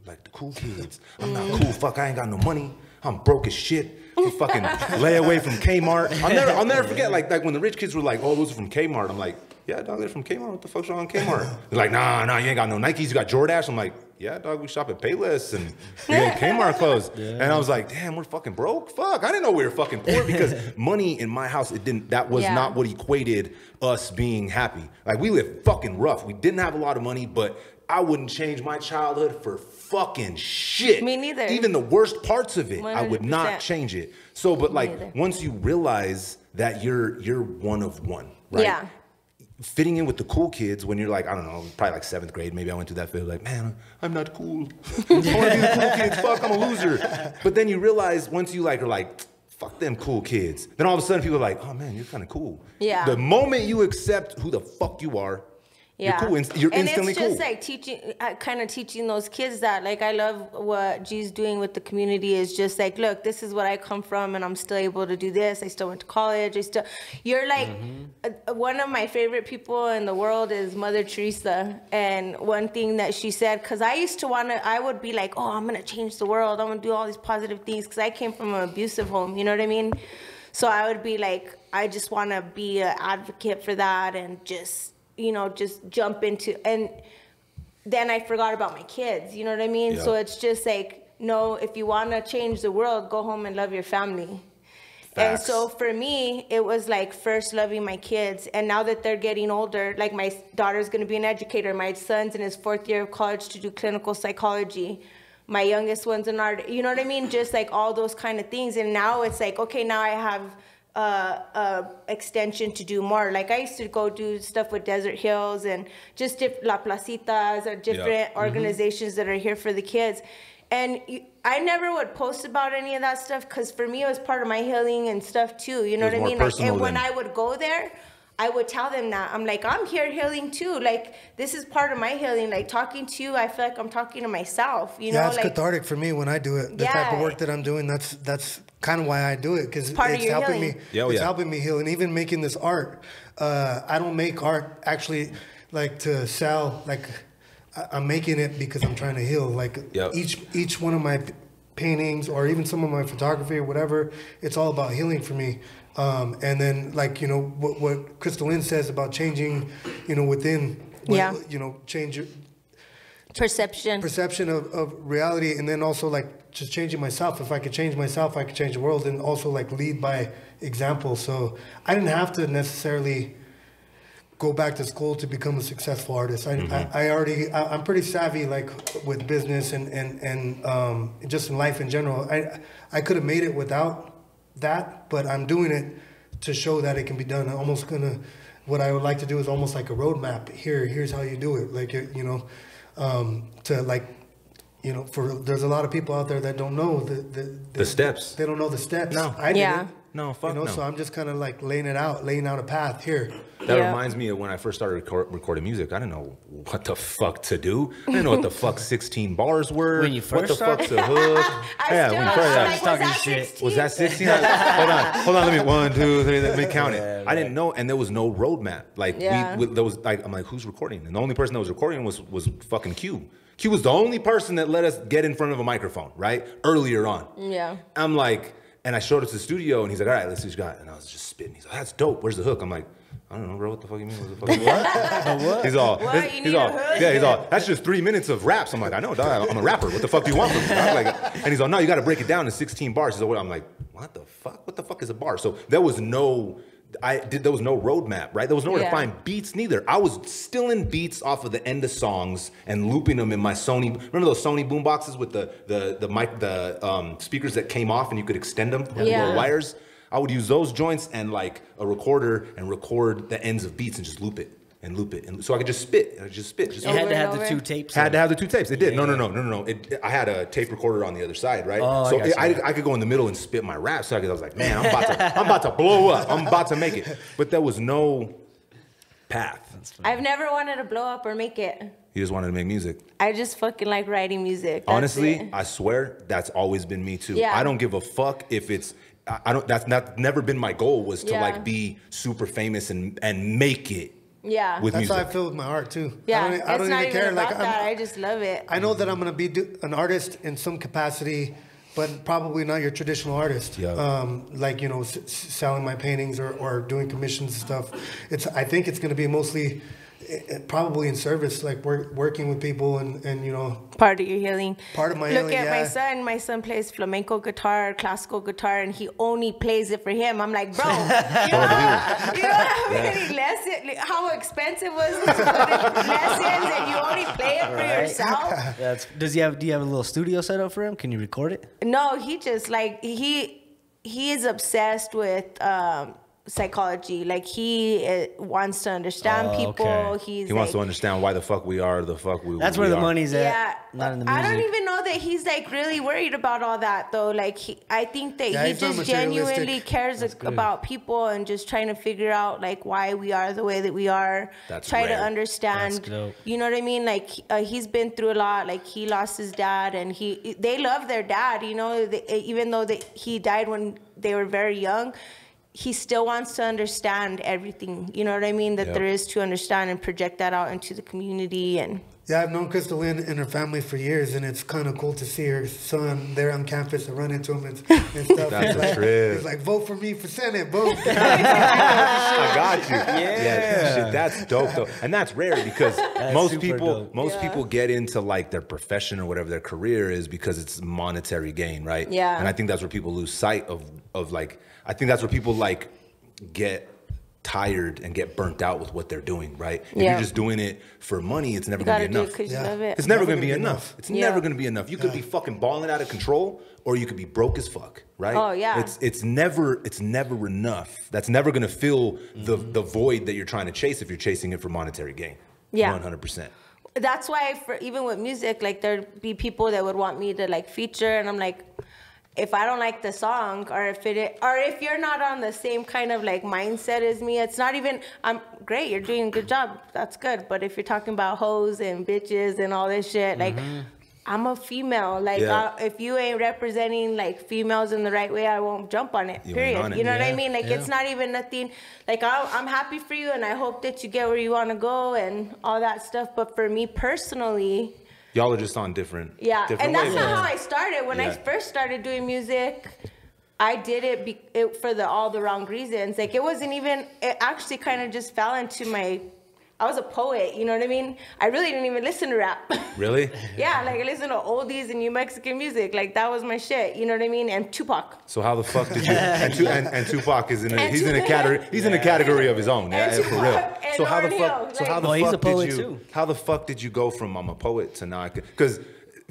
kids. I'm not cool. Fuck, I ain't got no money. I'm broke as shit. You fucking lay away from Kmart. I'll never forget like when the rich kids were like, oh, those are from Kmart. I'm like, yeah, dog, they're from Kmart. What the fuck's wrong with Kmart? They're like, nah, you ain't got no Nikes. You got Jordache. I'm like, yeah, dog, we shop at Payless and we get Kmart clothes. Yeah. And I was like, damn, we're fucking broke. Fuck, I didn't know we were fucking poor because money in my house, that was not what equated us being happy. Like we lived fucking rough. We didn't have a lot of money, but I wouldn't change my childhood for fucking shit. Me neither. Even the worst parts of it, I would not 100%. change it. So, but like neither. once you realize that you're one of one, right? Yeah. Fitting in with the cool kids when you're like, I don't know, probably like 7th grade, maybe I went through that phase, like, man, I'm not cool. I want to be the cool kids, fuck, I'm a loser. But then you realize once you like are like, fuck them cool kids, then all of a sudden people are like, oh man, you're kind of cool. Yeah. The moment you accept who the fuck you are, Yeah. you're cool. You're and instantly it's just cool. like kind of teaching those kids that, like, I love what G's doing with the community is just like, look, this is what I come from and I'm still able to do this. I still went to college. You're like, one of my favorite people in the world is Mother Teresa. And one thing that she said, because I would be like, oh, I'm going to change the world. I'm going to do all these positive things because I came from an abusive home. You know what I mean? So I would be like, I just want to be an advocate for that and just jump into, and then I forgot about my kids, you know what I mean? Yeah. So it's just like, no, if you want to change the world, go home and love your family. Facts. And so for me, it was like first loving my kids. And now that they're getting older, like my daughter's going to be an educator. My son's in his 4th year of college to do clinical psychology. My youngest one's an art, you know what I mean? Just like all those kind of things. And now it's like, okay, now I have extension to do more. Like I used to go do stuff with Desert Hills and just La Placitas or different organizations that are here for the kids. And I never would post about any of that stuff because for me it was part of my healing and stuff too. You know what I mean? Like, and when I would go there, I would tell them that. I'm like, I'm here healing too. Like, this is part of my healing. Like, talking to you, I feel like I'm talking to myself. You know, it's like, cathartic for me when I do it. The type of work that I'm doing, that's kind of why I do it, because it's helping me. It's helping me heal. And even making this art, I don't make art actually like to sell. Like, I'm making it because I'm trying to heal. Like each one of my paintings or even some of my photography or whatever, it's all about healing for me. And then, like, you know, what Crystalynn says about changing, you know, within, you know, change your perception of reality. And then also, like, just changing myself. If I could change myself, I could change the world, and also, like, lead by example. So I didn't have to necessarily go back to school to become a successful artist. I'm pretty savvy, like, with business and just in life in general. I could have made it without that, but I'm doing it to show that it can be done. What I would like to do is almost like a roadmap. Here's how you do it. Like, you know, to, like, you know, there's a lot of people out there that don't know the steps. They don't know the steps. No, I didn't. No, fuck no. So I'm just kind of like laying out a path here. That reminds me of when I first started recording music. I didn't know what the fuck to do. I didn't know what the fuck 16 bars were. When you first started? What the fuck's a hook? Was that 16? Hold on. Let me 1, 2, 3. Let me count it. I didn't know, and there was no roadmap. Like there was like, I'm like, who's recording? And the only person that was recording was fucking Q. Q was the only person that let us get in front of a microphone, right? Earlier on. Yeah. I'm like, And I showed it to the studio, and he's like, all right, let's see what you got. And I was just spitting. He's like, that's dope. Where's the hook? I'm like, I don't know, bro. What the fuck you mean? What the fuck? What? He's all, What? he's all, yeah, he's all, that's just 3 minutes of raps. I'm like, I know, dog. I'm a rapper. What the fuck do you want from me? Like, and he's all, no, you got to break it down to 16 bars. He's all, I'm like, what the fuck? What the fuck is a bar? So there was no roadmap, right? There was nowhere to find beats neither. I was stealing beats off of the end of songs and looping them in my Sony. Remember those Sony boom boxes with the mic, the speakers that came off and you could extend them with little wires? I would use those joints and like a recorder and record the ends of beats and just loop it. And so I could just spit. You had to have the 2 tapes. Had to have the 2 tapes. It did. No. I had a tape recorder on the other side, right? Oh, so I could go in the middle and spit my rap. So I was like, man, I'm about to blow up. I'm about to make it. But there was no path. I've never wanted to blow up or make it. You just wanted to make music. I just fucking like writing music. That's Honestly, it. I swear that's always been me too. Yeah. I don't give a fuck if it's. I don't. That's never been my goal. Was to like be super famous and make it. Yeah. With That's music. how I feel with my art too. Yeah, I don't it's not even care. about Like that. I just love it. I know that I'm gonna be an artist in some capacity, but probably not your traditional artist. Yeah. Like selling my paintings or doing commissions and stuff. I think it's gonna be mostly. Probably in service, like working with people and part of your healing. Part of my Look healing, at yeah. my son. My son plays flamenco guitar, classical guitar, and he only plays it for him. I'm like, bro, you don't have any lessons. How expensive was it to put in lessons and you only play it for yourself? Do you have a little studio set up for him? Can you record it? No, he just like he is obsessed with psychology. Like he wants to understand people. Okay. He wants to understand why the fuck we are the fuck we. That's where the money's at. Yeah, not in the music. I don't even know that he's like really worried about all that though. Like I think that he he's not just genuinely materialistic. cares about people and just trying to figure out like why we are the way that we are. That's try rare. to understand. That's dope. You know what I mean? Like he's been through a lot. Like he lost his dad, and they love their dad. You know, even though he died when they were very young. He still wants to understand everything, you know what I mean, that there is to understand and project that out into the community. And yeah, I've known Crystalynn and her family for years, and it's kind of cool to see her son there on campus and run into him and stuff. That's a trip. He's like, vote for me for Senate, vote. I got you. Yeah. Shit, that's dope though, and that's rare because most people get into like their profession or whatever their career is because it's monetary gain, right? Yeah. And I think that's where people lose sight of like. I think that's where people like get tired and get burnt out with what they're doing, right? If you're just doing it for money, it's never gonna be enough. You love it. It's never gonna be enough. It's never gonna be enough. You could be fucking balling out of control, or you could be broke as fuck, right? Oh yeah. It's never enough. That's never gonna fill the void that you're trying to chase if you're chasing it for monetary gain. Yeah. 100%. That's why even with music, like there'd be people that would want me to like feature, and I'm like, if I don't like the song, or if you're not on the same kind of like mindset as me, it's not even. I'm great. You're doing a good job. That's good. But if you're talking about hoes and bitches and all this shit, like I'm a female. Like if you ain't representing like females in the right way, I won't jump on it. Period. You know what I mean? Like it's not even nothing. Like I'm happy for you, and I hope that you get where you want to go and all that stuff. But for me personally. Y'all are just on different and that's wavelengths. not how I started. When I first started doing music, I did it for all the wrong reasons. Like it actually kind of just fell into I was a poet, you know what I mean? I really didn't even listen to rap. Really? Yeah, like I listened to oldies and New Mexican music. Like that was my shit, you know what I mean? And Tupac. So how the fuck did you? And Tupac is in a category. He's in a category of his own. For real. So how the fuck? So how the he's a fuck poet did you? too. How the fuck did you go from I'm a poet to now? Because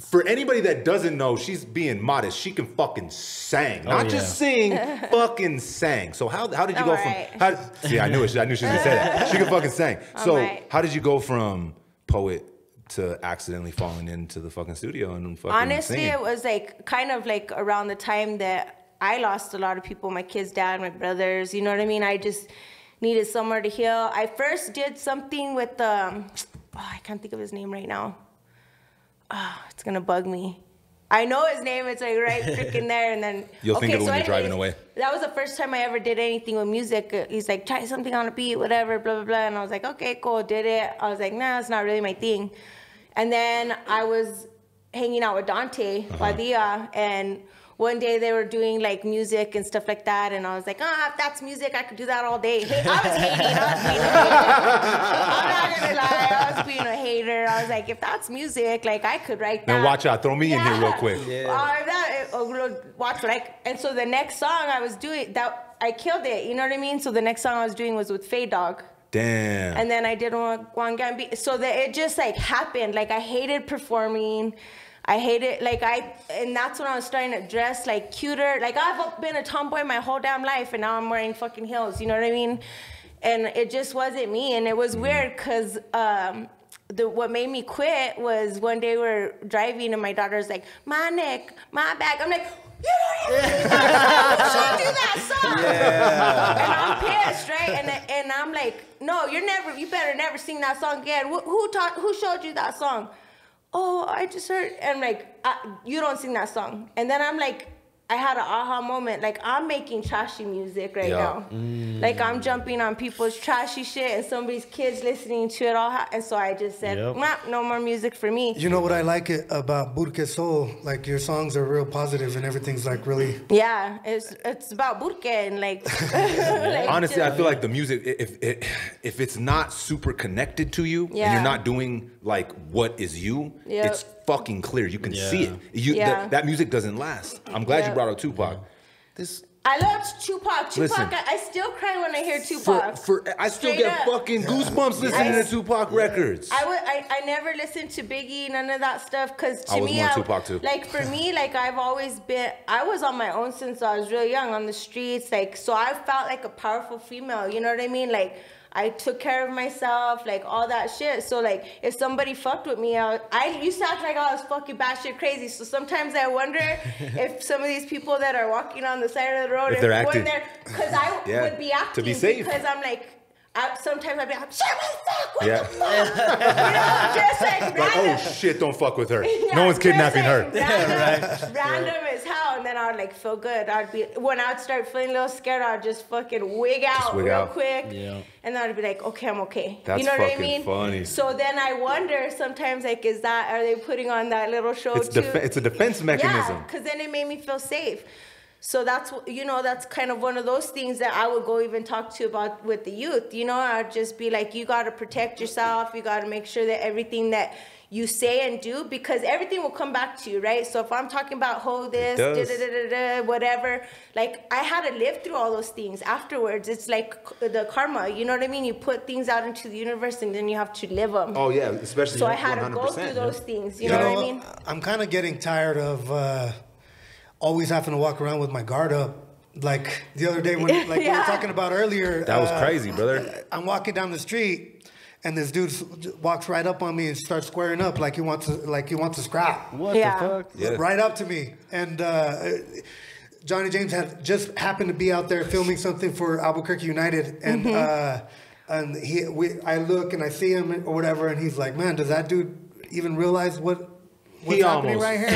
for anybody that doesn't know, she's being modest. She can fucking sing, not just sing, fucking sang. So how did you go from? See, I knew she was gonna say that. She can fucking sing. So how did you go from poet to accidentally falling into the fucking studio and fucking Honestly, singing? it was like kind of like around the time that I lost a lot of people, my kid's dad, my brothers, you know what I mean? I just needed somewhere to heal. I first did something with I can't think of his name right now. It's gonna bug me. I know his name. It's like right freaking there, and then you'll think of it when you're driving away. That was the first time I ever did anything with music. He's like, try something on a beat, whatever, blah blah blah, and I was like, okay, cool, did it. I was like, nah, it's not really my thing. And then I was hanging out with Dante Padilla, and one day they were doing like music and stuff like that, and I was like, oh, if that's music, I could do that all day. I was hating. I'm not gonna lie, I was being a hater. I was like, if that's music, like I could write that. Now watch out, throw me in here real quick. Watch like, and so the next song I was doing that, I killed it. You know what I mean? So the next song I was doing was with Faye Dog. Damn. And then I did one Gambi. So that it just like happened. Like I hated performing. I hated and that's when I was starting to dress like cuter. Like I've been a tomboy my whole damn life, and now I'm wearing fucking heels. You know what I mean? And it just wasn't me. And it was weird because what made me quit was one day we're driving and my daughter's like, my neck, my back. I'm like, you don't even do that song. Yeah. And I'm pissed, right? And I'm like, no, you better never sing that song again. Who showed you that song? Oh, I just heard. And I'm like, you don't sing that song. And then I'm like, I had an aha moment. Like, I'm making trashy music right now. Like, I'm jumping on people's trashy shit and somebody's kids listening to it all. And so I just said, no more music for me. You know what I like about Burque Soul? Like, your songs are real positive and everything's like really... Yeah, it's about Burque and like... like honestly, I feel like the music, if it's not super connected to you and you're not doing like what is you, it's fucking clear. You can see it. That music doesn't last. I'm glad you brought up Tupac. I love Tupac. Listen, I still cry when I hear Tupac. I still get fucking goosebumps listening to Tupac records. I never listened to Biggie, none of that stuff, because to me, Tupac too. Like for me, like I've always been, I was on my own since I was real young on the streets, like so I felt like a powerful female. You know what I mean? Like I took care of myself, like all that shit. So like if somebody fucked with me, I used to act like I was fucking batshit crazy. So sometimes I wonder if some of these people that are walking on the side of the road, if they're acting, because I would be acting to be safe. Because I'm like, sometimes I'd be like, shit, what the fuck? You know, just like random. Oh shit, don't fuck with her. No one's kidnapping her. Random as hell. And then I would like feel good. When I'd start feeling a little scared, I'd just fucking wig out real quick. Yeah. And then I'd be like, okay, I'm okay. That's you know what I fucking mean? Funny. So then I wonder sometimes, like, are they putting on that little show too? It's a defense mechanism. Yeah, because then it made me feel safe. So that's kind of one of those things that I would go even talk to about with the youth. You know, I'd just be like, you got to protect yourself. You got to make sure that everything that you say and do, because everything will come back to you, right? So if I'm talking about whatever, like I had to live through all those things afterwards. It's like the karma, you know what I mean? You put things out into the universe and then you have to live them. Oh yeah, especially. So I had to go through those things, you know what I mean? I'm kind of getting tired of always having to walk around with my guard up. Like the other day when we were talking about earlier. That was crazy, brother. I'm walking down the street and this dude walks right up on me and starts squaring up like he wants to scrap. What the fuck? Yeah. Right up to me. And Johnny James had just happened to be out there filming something for Burque United, and I look and I see him or whatever, and he's like, "Man, does that dude even realize what's happening right here?"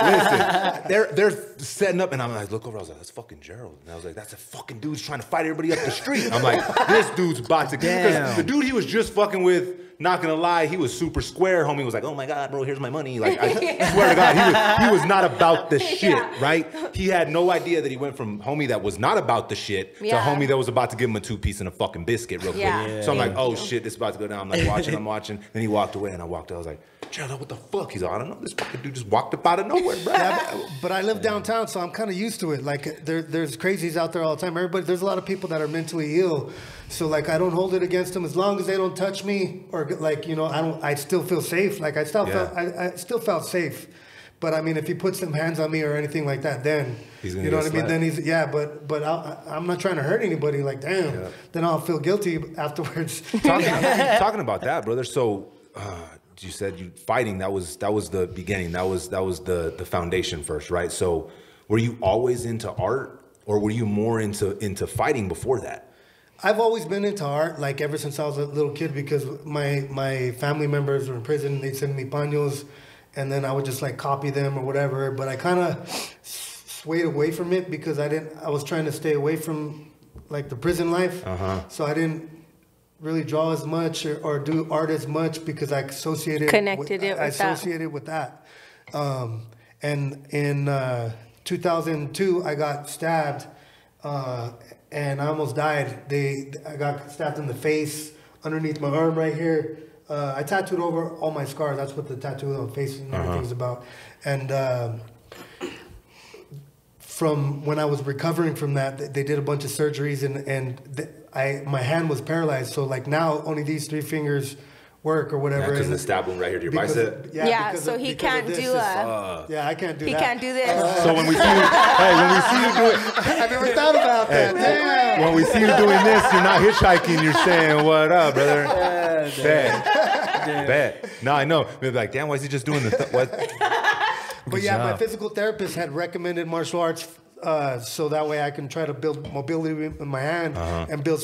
Listen, they're setting up, and I'm like, look over. I was like, that's fucking Gerald. And I was like, that's a fucking dude's trying to fight everybody up the street. I'm like, this dude's about to get. Because the dude he was just fucking with, not gonna lie, he was super square. Homie was like, oh my god, bro, here's my money. Like, I swear to God, he was not about the shit, right? He had no idea that he went from homie that was not about the shit to homie that was about to give him a 2-piece and a fucking biscuit real quick. Yeah. So I'm like, oh shit, this is about to go down. I'm like I'm watching. Then he walked away, and I walked out. I was like, Gerald, what the fuck? He's like, I don't know. This fucking dude just walked up out of nowhere, bro. But I live downtown, so I'm kind of used to it. Like, there's crazies out there all the time. There's a lot of people that are mentally ill. So, like, I don't hold it against them as long as they don't touch me, or like, you know, I still feel safe. Like, I still felt safe. But I mean, if he puts some hands on me or anything like that, then he's gonna, you know what I mean. Then he's but I'm not trying to hurt anybody. Like, damn, then I'll feel guilty afterwards. Talking about that, brother. So. You said you fighting. That was the beginning. That was the foundation first, right? So, were you always into art, or were you more into fighting before that? I've always been into art, like ever since I was a little kid, because my family members were in prison. They'd send me paños, and then I would just like copy them or whatever. But I kind of swayed away from it because I was trying to stay away from like the prison life. So I didn't really draw as much or do art as much because I associated with that. And in 2002, I got stabbed, and I almost died. I got stabbed in the face, underneath my arm right here. I tattooed over all my scars. That's what the tattoo on the face and everything is about. And from when I was recovering from that, they did a bunch of surgeries, and my hand was paralyzed. So like now, only these 3 fingers work or whatever. Because the stab wound right here to your bicep. Yeah, so he can't do I can't do that. He can't do this. So when we see you, when we see you do it, I never thought about that. Damn. when we see you doing this, you're not hitchhiking. You're saying, "What up, brother?" Bet. No, I know. They're like, "Damn, why is he just doing what?" But yeah, my physical therapist had recommended martial arts, so that way I can try to build mobility in my hand and build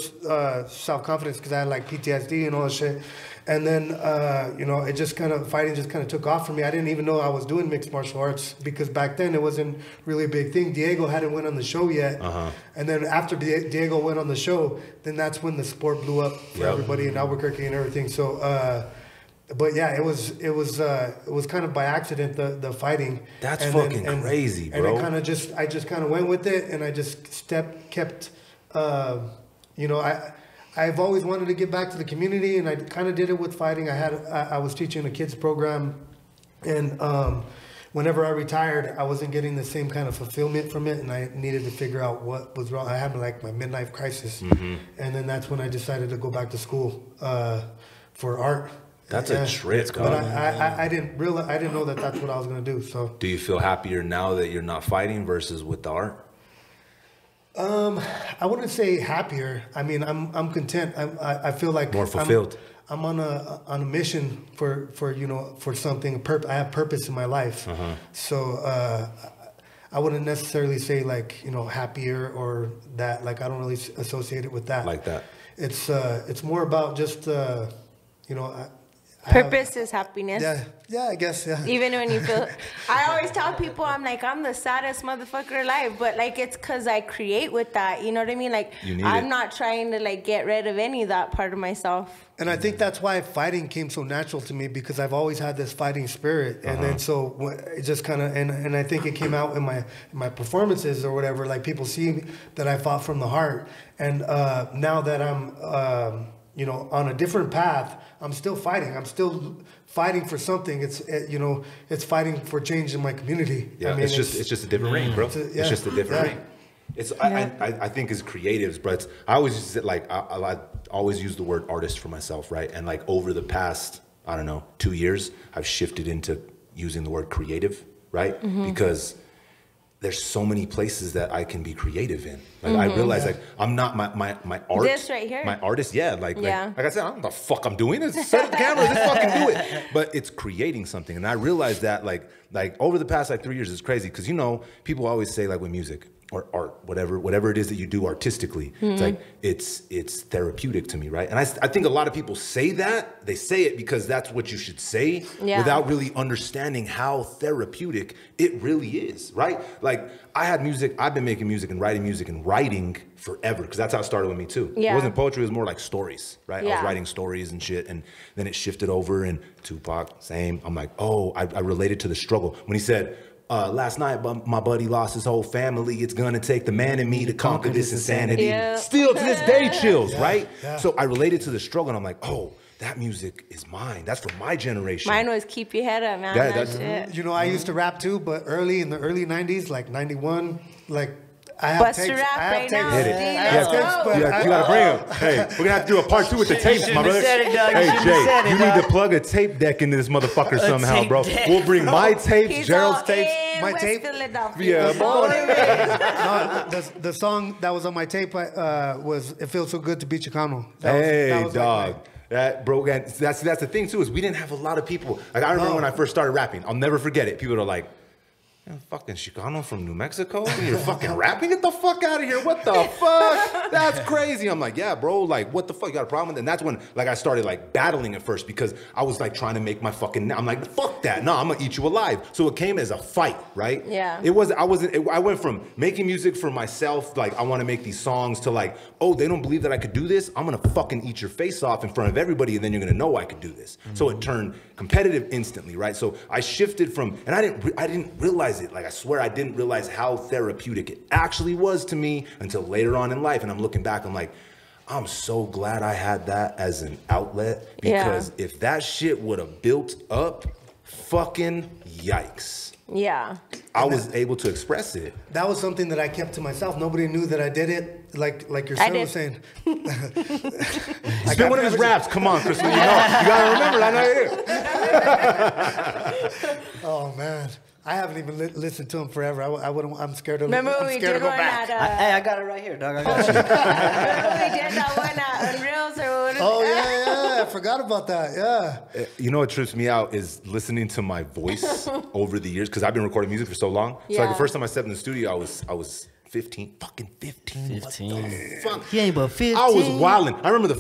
self-confidence, because I had like PTSD and all that shit. And then, it just fighting just kind of took off for me. I didn't even know I was doing mixed martial arts, because back then it wasn't really a big thing. Diego hadn't went on the show yet. And then after Diego went on the show, then that's when the sport blew up for everybody in Albuquerque and everything. So, but yeah, it was kind of by accident, the fighting. That's fucking crazy, bro. And I just kind of went with it, and I just kept, I've always wanted to give back to the community, and I kind of did it with fighting. I was teaching a kids program, and whenever I retired, I wasn't getting the same kind of fulfillment from it, and I needed to figure out what was wrong. I had like my midlife crisis, and then that's when I decided to go back to school for art. That's a trip, but I didn't know that that's what I was gonna do. So, do you feel happier now that you're not fighting versus with the art? I wouldn't say happier. I mean, I'm content. I feel like more fulfilled. I'm on a mission for something. I have purpose in my life. So I wouldn't necessarily say like happier or that. Like I don't really associate it with that. Like that. It's more about just Purpose is happiness. Yeah, I guess, yeah. Even when you feel, I always tell people, I'm like, I'm the saddest motherfucker alive, but like, it's because I create with that, you know what I mean? Like, I'm not trying to like get rid of any of that part of myself. And I think that's why fighting came so natural to me, because I've always had this fighting spirit. And then so it just kind of, and I think it came out in my performances or whatever, like people see that I fought from the heart. And now that I'm, on a different path, I'm still fighting. I'm still fighting for something. It's fighting for change in my community. Yeah, I mean, it's just a different ring, bro. It's just a different ring. I think as creatives, but I always use it like I always use the word artist for myself, right? And like over the past, I don't know, 2 years, I've shifted into using the word creative, right? Because there's so many places that I can be creative in. Like I realize like I'm not my art. This right here. My artist, like I said, I don't know what the fuck I'm doing. It's set up the camera, let's fucking do it. But it's creating something. And I realized that like over the past like 3 years, it's crazy. Because people always say like with music or art, whatever it is that you do artistically, it's like it's therapeutic to me, right? And I think a lot of people say that. They say it because that's what you should say without really understanding how therapeutic it really is, right? Like I've been making music and writing forever, because that's how it started with me too. It wasn't poetry, it was more like stories, right? I was writing stories and shit, and then it shifted over, and Tupac, same. I'm like, I related to the struggle. When he said, last night my buddy lost his whole family, it's gonna take the man in me to conquer this insanity. Still to this day chills, right? So I related to the struggle, and I'm like, that music is mine. That's for my generation. Mine was Keep Your Head Up, man. That's shit. I used to rap too, but in the early 90s, like 91, like I have Bust tapes. a rap right now. Hit it. You gotta bring them. Hey, we're gonna have to do a part 2 with the tapes, my brother. Hey, Jay, you need to plug a tape deck into this motherfucker somehow, bro. We'll bring my tapes, Gerald's tapes. My tape. Yeah, boy. No, the song that was on my tape was "It Feels So Good to Be Chicano." Hey, dog. That, bro, that's the thing too, is we didn't have a lot of people. Like I remember when I first started rapping, I'll never forget it. People are like, fucking Chicano from New Mexico? You're fucking rapping? Get the fuck out of here. What the fuck? that's crazy. I'm like, yeah, bro, like, what the fuck, you got a problem with it? And that's when, like, I started, like, battling at first because I was, like, trying to make my fucking, I'm like, fuck that. No, I'm gonna eat you alive. So it came as a fight, right? Yeah. I went from making music for myself, like, I want to make these songs, to like, oh, they don't believe that I could do this? I'm gonna fucking eat your face off in front of everybody, and then you're gonna know I could do this. So it turned competitive instantly, right? So I shifted from, and I didn't realize it. Like, I swear I didn't realize how therapeutic it actually was to me until later on in life. And I'm looking back, I'm like, I'm so glad I had that as an outlet, because if that shit would have built up, fucking yikes. Yeah. I was able to express it. That was something that I kept to myself. Nobody knew that I did it. Like your son was saying. Spit one of his raps. Come on, Crystalynn. You gotta remember it. I know you do. Oh man, I haven't even listened to him forever. I'm scared to. Remember when we did one back. Hey, I got it right here, dog. I got you. Remember we did that one at Unreals or what? Oh yeah, I forgot about that. Yeah. You know what trips me out is listening to my voice over the years, because I've been recording music for so long. So like the first time I stepped in the studio, I was 15, fucking 15. 15. What the fuck? He ain't but 15. I was wilding. I remember the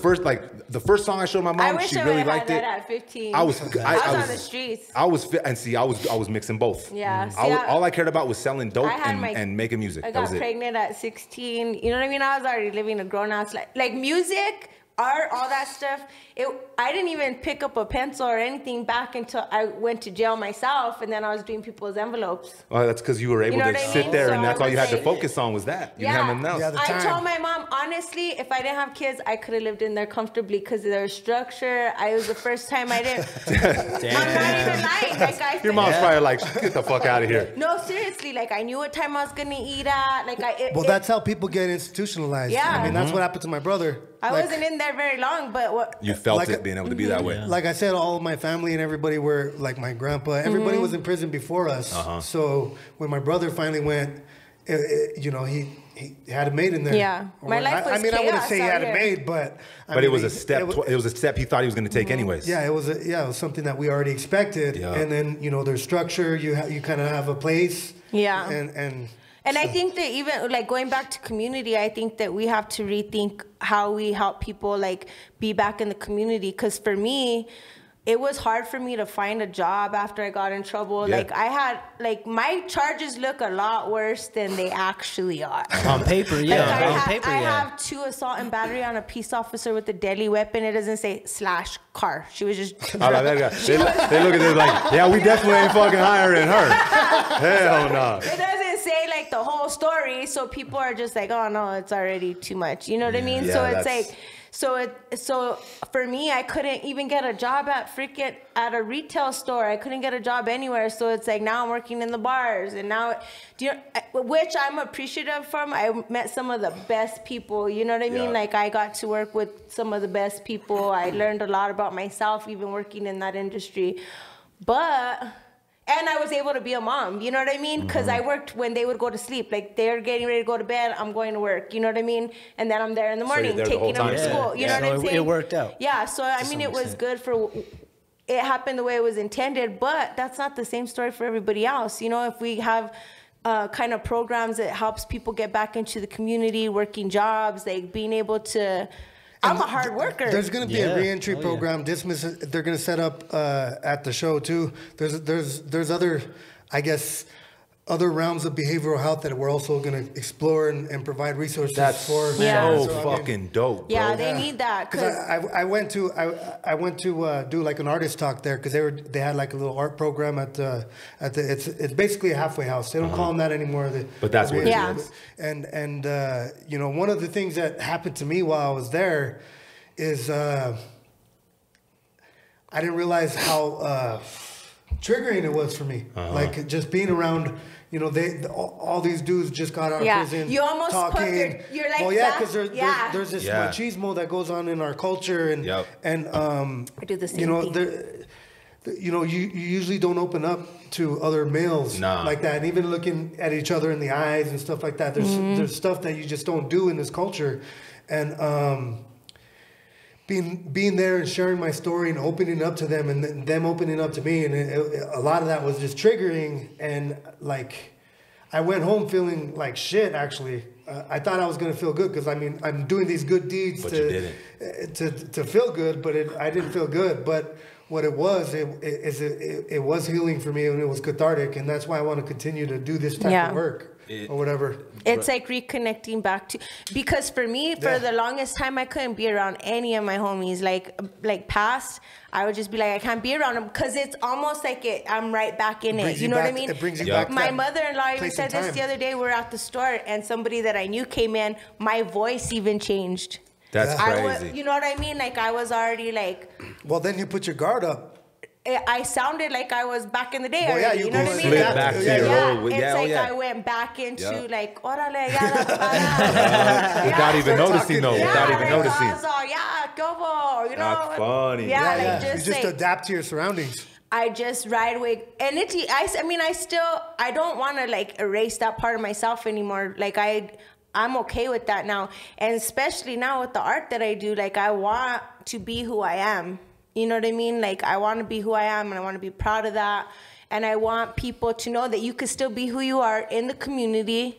first song I showed my mom. She really liked it. At 15. I was on the streets. I was mixing both. Yeah. All I cared about was selling dope and making music. I got pregnant at 16. You know what I mean? I was already living a grown ass life. Like music, art, all that stuff. I didn't even pick up a pencil or anything back until I went to jail myself, and then I was doing people's envelopes. Oh, that's because you were able to sit there, and that's all you had to focus on was that. You didn't have nothing else. I told my mom, honestly, if I didn't have kids, I could have lived in there comfortably because of their structure. It was the first time I didn't. I'm not even lying. Like, your mom's probably like, get the fuck out of here. No, seriously. Like, I knew what time I was going to eat at. That's how people get institutionalized. Yeah. I mean, that's what happened to my brother. I wasn't in there very long, but you felt it being able to be that way. Like I said, all of my family and everybody were, like my grandpa, everybody was in prison before us. So when my brother finally went, he had it made in there. Yeah, my life was chaos. I wouldn't say he had it made, but it was a step. It was a step he thought he was going to take anyways. Yeah, it was something that we already expected. Yeah. And then there's structure. You kind of have a place. Yeah. And I think that even like going back to community, I think that we have to rethink how we help people like be back in the community. Because for me, it was hard for me to find a job after I got in trouble. Yeah. Like I had my charges look a lot worse than they actually are. On paper, yeah. I have 2 assault and battery on a peace officer with a deadly weapon. It doesn't say /car. She was just. They look at this like, yeah, we definitely ain't fucking hiring her. Hell no. It doesn't say like the whole story, so people are just like, oh no, it's already too much. You know what I mean? Yeah, so it's like. So for me, I couldn't even get a job at a retail store. I couldn't get a job anywhere. So it's like now I'm working in the bars, and now, which I'm appreciative from. I met some of the best people. You know what I mean? Like I got to work with some of the best people. I learned a lot about myself, even working in that industry. And I was able to be a mom, you know what I mean? Because I worked when they would go to sleep. Like, they're getting ready to go to bed, I'm going to work, you know what I mean? And then I'm there in the morning taking them to school, you know what I'm saying? It worked out. Yeah, so I mean, it was good it happened the way it was intended, but that's not the same story for everybody else. You know, if we have kind of programs that helps people get back into the community, working jobs, like being able to... I'm a hard worker. There's going to be a reentry program. They're going to set up at the show too. There's other, I guess, other realms of behavioral health that we're also going to explore and provide resources for. That's so fucking dope. Bro. Yeah, they need that. Because I went to do like an artist talk there because they had like a little art program at the it's basically a halfway house. They don't call them that anymore. But that's what it is. And one of the things that happened to me while I was there is I didn't realize how triggering it was for me. Like just being around, all these dudes just got out of prison. You almost talking. You're like, because there's this machismo that goes on in our culture, and I do the same thing. You usually don't open up to other males like that, and even looking at each other in the eyes and stuff like that. There's stuff that you just don't do in this culture, and being there and sharing my story and opening up to them and them opening up to me, and a lot of that was just triggering. And like I went home feeling like shit, actually, I thought I was gonna feel good because I mean I'm doing these good deeds But you didn't. to feel good, but I didn't feel good. But what it was was healing for me, and it was cathartic, and that's why I want to continue to do this type of work. Or whatever. It's like reconnecting back to, because for me, for the longest time, I couldn't be around any of my homies. Like past, I would just be like, I can't be around them because it's almost like I'm right back in it. You know what I mean? It brings you back. My mother-in-law even said this the other day. We're at the store and somebody that I knew came in. My voice even changed. That's crazy. You know what I mean? Like I was already like. Well, then you put your guard up. I sounded like I was back in the day well, already. Yeah, you know what I mean? Slid back to your old. It's like I went back into like, orale, without even noticing though. Without even noticing. You know. That's funny. Yeah, you just adapt to your surroundings. I just right away, and I don't want to like erase that part of myself anymore. Like I'm okay with that now, and especially now with the art that I do. Like I want to be who I am. You know what I mean? Like, I want to be who I am, and I want to be proud of that. And I want people to know that you can still be who you are in the community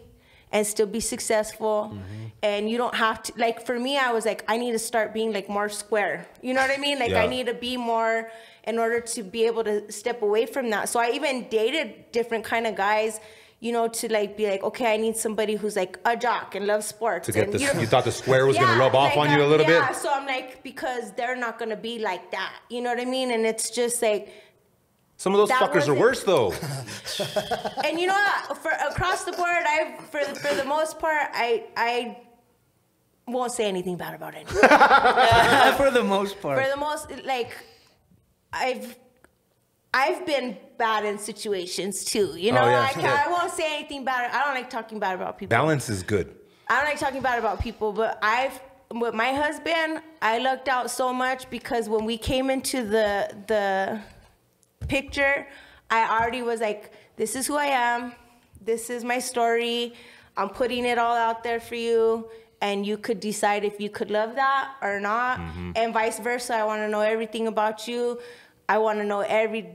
and still be successful. Mm-hmm. And you don't have to, like, for me, I was like, I need to start being, like, more square. You know what I mean? Like, I need to be more in order to be able to step away from that. So I even dated different kind of guys, you know, to like be like, okay, I need somebody who's like a jock and loves sports. To get you thought the square was gonna rub off on you a little bit? Yeah, so I'm like, because they're not gonna be like that. You know what I mean? And it's just like some of those fuckers are worse though. And you know what? For across the board, for the most part, I won't say anything bad about anyone. For the most part. For the most, like, I've been bad in situations too, you know. I won't say anything bad. I don't like talking bad about people. Balance is good. I don't like talking bad about people, but with my husband, I lucked out so much because when we came into the picture, I already was like, this is who I am. This is my story. I'm putting it all out there for you. And you could decide if you could love that or not. Mm-hmm. And vice versa. I want to know everything about you. I want to know every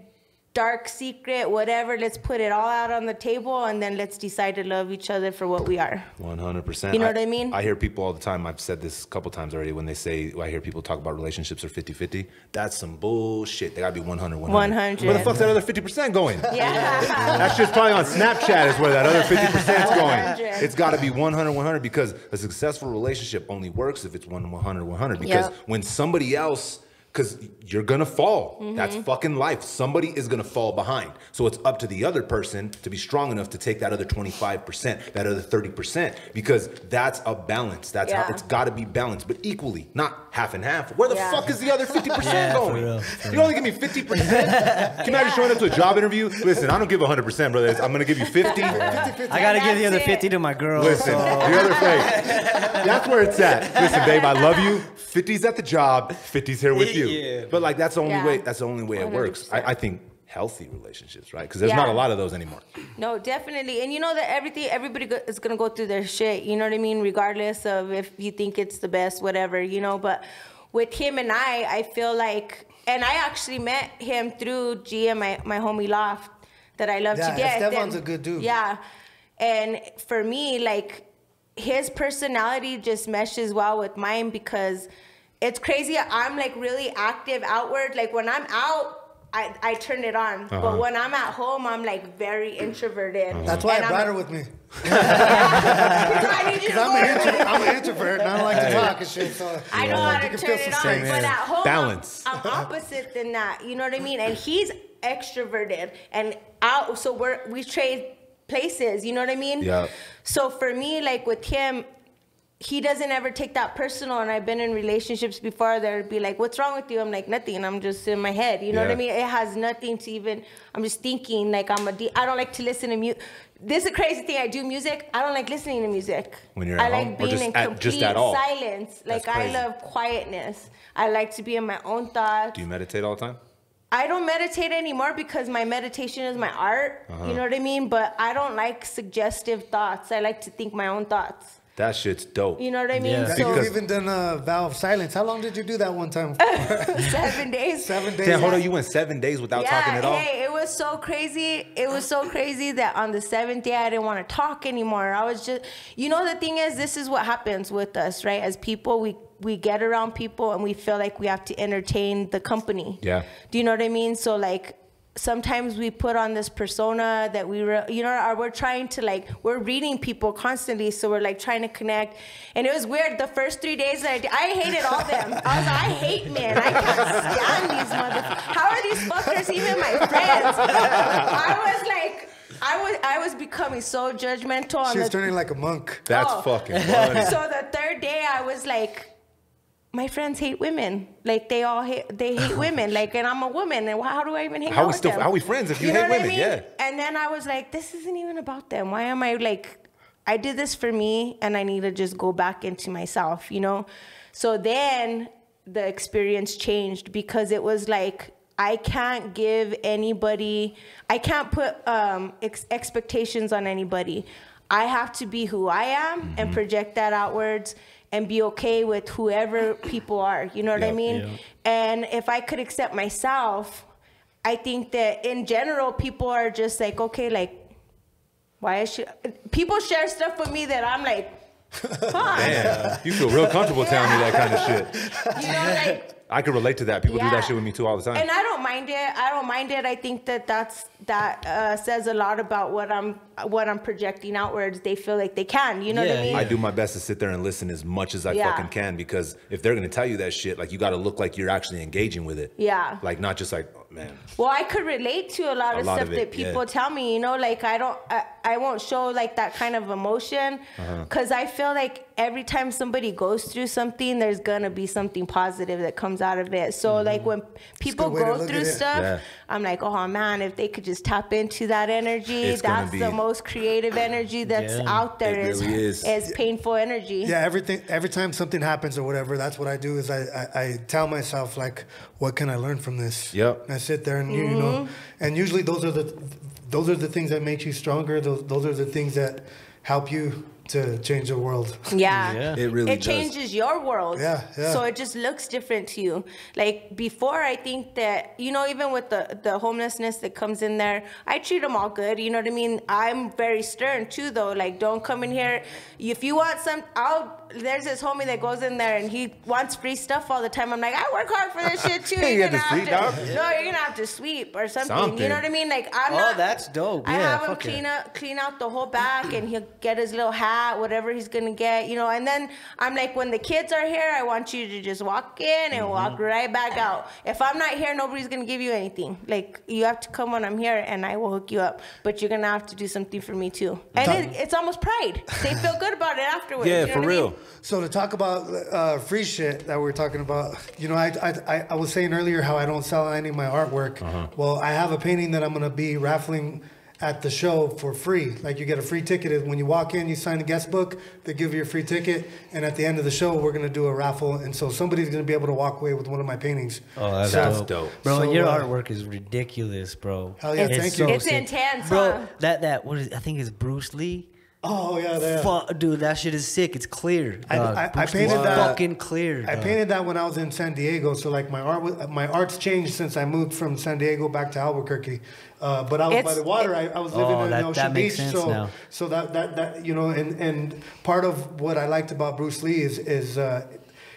dark secret, whatever. Let's put it all out on the table, and then let's decide to love each other for what we are. 100%. You know what I mean? I hear people all the time. I've said this a couple times already. When they say, I hear people talk about relationships are 50-50. That's some bullshit. They gotta be 100. Where the fuck's that other 50% going? Yeah. That shit's probably on Snapchat is where that other 50% is going. It's gotta be 100 because a successful relationship only works if it's 100. Because when somebody else, because you're gonna fall. Mm-hmm. That's fucking life. Somebody is gonna fall behind. So it's up to the other person to be strong enough to take that other 25%, that other 30%, because that's a balance. That's how it's gotta be balanced, but equally, not half and half. Where the fuck is the other 50% going? You only give me 50%? Can you imagine showing up to a job interview? Listen, I don't give 100%, brother. I'm gonna give you 50. I gotta give the other 50 to my girl. Listen, the other thing. That's where it's at. Listen, babe, I love you. 50's at the job, 50's here with you. Yeah. But like that's the only way. That's the only way it works. I think healthy relationships, right? Because there's not a lot of those anymore. No, definitely. And you know that everybody is gonna go through their shit. You know what I mean? Regardless of if you think it's the best, whatever. You know. But with him and I feel like, and I actually met him through Gia, my homie Loft, that I love to get. Stefan's a good dude. Yeah. And for me, like, his personality just meshes well with mine because it's crazy. I'm like really active outward. Like when I'm out, I turn it on. But when I'm at home, I'm like very introverted. That's why I brought her with me. I'm an introvert and I don't like to talk and shit. So I know how to turn it on. But at home, balance. I'm opposite than that. You know what I mean? And he's extroverted and out. So we trade places. You know what I mean? Yeah. So for me, like with him, he doesn't ever take that personal, and I've been in relationships before that would be like, what's wrong with you? I'm like, nothing, I'm just in my head, you know what I mean? It has nothing to even, I'm just thinking, like I don't like to listen to music. This is a crazy thing, I do music, I don't like listening to music. When you're at home? I like being in complete silence. Like I love quietness. I like to be in my own thoughts. Do you meditate all the time? I don't meditate anymore because my meditation is my art, you know what I mean? But I don't like suggestive thoughts. I like to think my own thoughts. That shit's dope. You know what I mean? Yeah. You've even done a vow of silence. How long did you do that one time? 7 days. 7 days. Damn, hold on, you went 7 days without talking at all? Hey, it was so crazy. It was so crazy that on the 7th day, I didn't want to talk anymore. I was just, the thing is, this is what happens with us, right? As people, we get around people and we feel like we have to entertain the company. Yeah. Do you know what I mean? So, like, sometimes we put on this persona that we're trying to, we're reading people constantly, so we're trying to connect. And it was weird. The first 3 days that I hated all them. I hate men. I can't stand these motherfuckers. How are these fuckers even my friends? I was becoming so judgmental. She was turning like a monk. That's fucking funny. So the third day, I was like, my friends hate women. They hate women. And I'm a woman. And how do I even hang out with them? How are we friends if you hate know what women? I mean? Yeah. And then I was like, this isn't even about them. Why am I I did this for me and I need to just go back into myself, So then the experience changed because it was I can't give anybody, I can't put expectations on anybody. I have to be who I am and project that outwards and be okay with whoever people are. You know what I mean? Yeah. And if I could accept myself, I think that in general, people are just okay, why is she? People share stuff with me that I'm like, huh. Damn, you feel real comfortable telling me that kind of shit. I could relate to that. People do that shit with me too all the time. And I don't mind it. I think that says a lot about what I'm projecting outwards. They feel like they can. You know what I mean? I do my best to sit there and listen as much as I fucking can, because if they're gonna tell you that shit, you got to look like you're actually engaging with it. Yeah. Not just oh, man. Well, I could relate to a lot of stuff that people tell me. I won't show that kind of emotion because I feel like every time somebody goes through something, there's gonna be something positive that comes out of it. So when people go through stuff, I'm like, oh man, if they could just tap into that energy, that's the most creative energy that's out there. It really is painful energy. Yeah, every time something happens or whatever, that's what I do is I tell myself what can I learn from this? Yep. And I sit there and and usually those are the things that make you stronger. Those are the things that help you to change the world. Yeah. It really does. It changes your world. Yeah. So it just looks different to you. Before, I think that, even with the homelessness that comes in there, I treat them all good. You know what I mean? I'm very stern too, though. Don't come in here. If you want there's this homie that goes in there and he wants free stuff all the time. I'm like, I work hard for this shit too. You're gonna have to sweep or something. You know what I mean? That's dope. I have him clean out the whole back, and he'll get his little hat, whatever he's gonna get, and then I'm like, when the kids are here, I want you to just walk in and walk right back out. If I'm not here, nobody's gonna give you anything. You have to come when I'm here and I will hook you up, but you're gonna have to do something for me too. And it's almost pride. They feel good about it afterwards. Yeah, you know for real. I mean? So to talk about free shit that we're talking about, I was saying earlier how I don't sell any of my artwork. Well, I have a painting that I'm gonna be raffling at the show for free. You get a free ticket. When you walk in, you sign the guest book, they give you a free ticket, and at the end of the show, we're gonna do a raffle, and so somebody's gonna be able to walk away with one of my paintings. Oh, that's dope. Bro, so, your artwork is ridiculous, bro. Hell yeah, thank you. It's intense, bro. I think it's Bruce Lee. Oh yeah. Dude, that shit is sick. It's clear. I painted that. Fucking clear. I painted that when I was in San Diego. So my art's changed since I moved from San Diego back to Albuquerque. But I was by the water. I was living in Ocean Beach. So that and part of what I liked about Bruce Lee is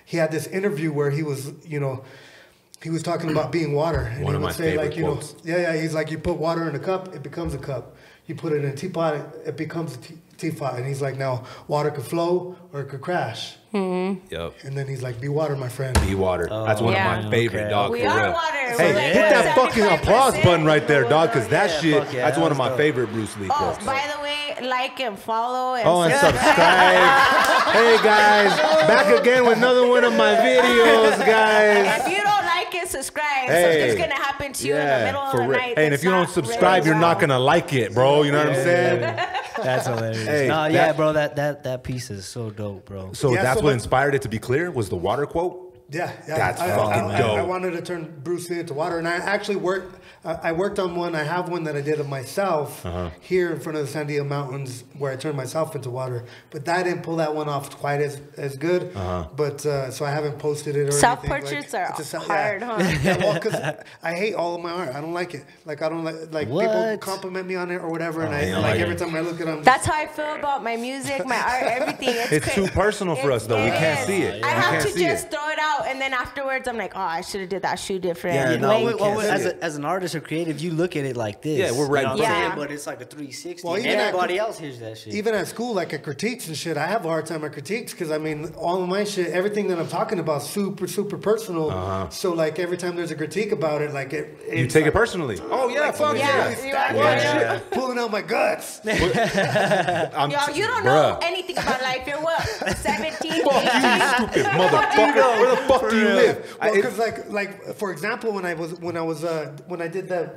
he had this interview where he was he was talking about being water, and One he of would my say favorite quotes. He's like, you put water in a cup, it becomes a cup. You put it in a teapot, it becomes a teapot. And he's like, now, water could flow or it could crash. Yep. And then he's like, be water, my friend. Be water. That's one of my favorite, dog. We for are real. water. Hey, hit that fucking applause button right there, dog, because that shit, that's one of my favorite Bruce Lee quotes. Oh, by the way, like and follow and and subscribe. Hey, guys, back again with another one of my videos, guys. If you don't like it, subscribe. Something's going to happen to you in the middle of the night. Hey, and if you don't subscribe, you're not going to like it, bro. You know what I'm saying? That's hilarious. Hey, bro, that piece is so dope, bro. So that's what inspired it to be clear, was the water quote? Yeah, yeah. That's fucking dope. I wanted to turn Bruce Lee into water, and I actually worked. I worked on one. I have one that I did of myself here in front of the San Diego Mountains, where I turned myself into water. But I didn't pull that one off quite as good. But so I haven't posted it or Self-portraits are hard, huh? Yeah, well, because I hate all of my art. I don't like it. Like I don't like people compliment me on it or whatever, and I like every time I look at them. That's how I feel about my music, my art, everything. It's too personal for us, though. We can't see it. I have to just throw it out, and then afterwards, I'm like, oh, I should have did that shoe different. Yeah, as an artist or creative, you look at it like this. Yeah, we're right. You know what I'm saying? But it's like a 360. Well, and everybody else hears that shit. Even at school, like at critiques and shit, I have a hard time at critiques because I mean, all of my shit, everything that I'm talking about, super personal. So like every time there's a critique about it, like you take it personally. Oh yeah, fuck yeah. Pulling out my guts. Yo, you don't know anything about life. You're what? 17, 18? Stupid motherfucker. Where the fuck do you live? Well, because like for example, when I did the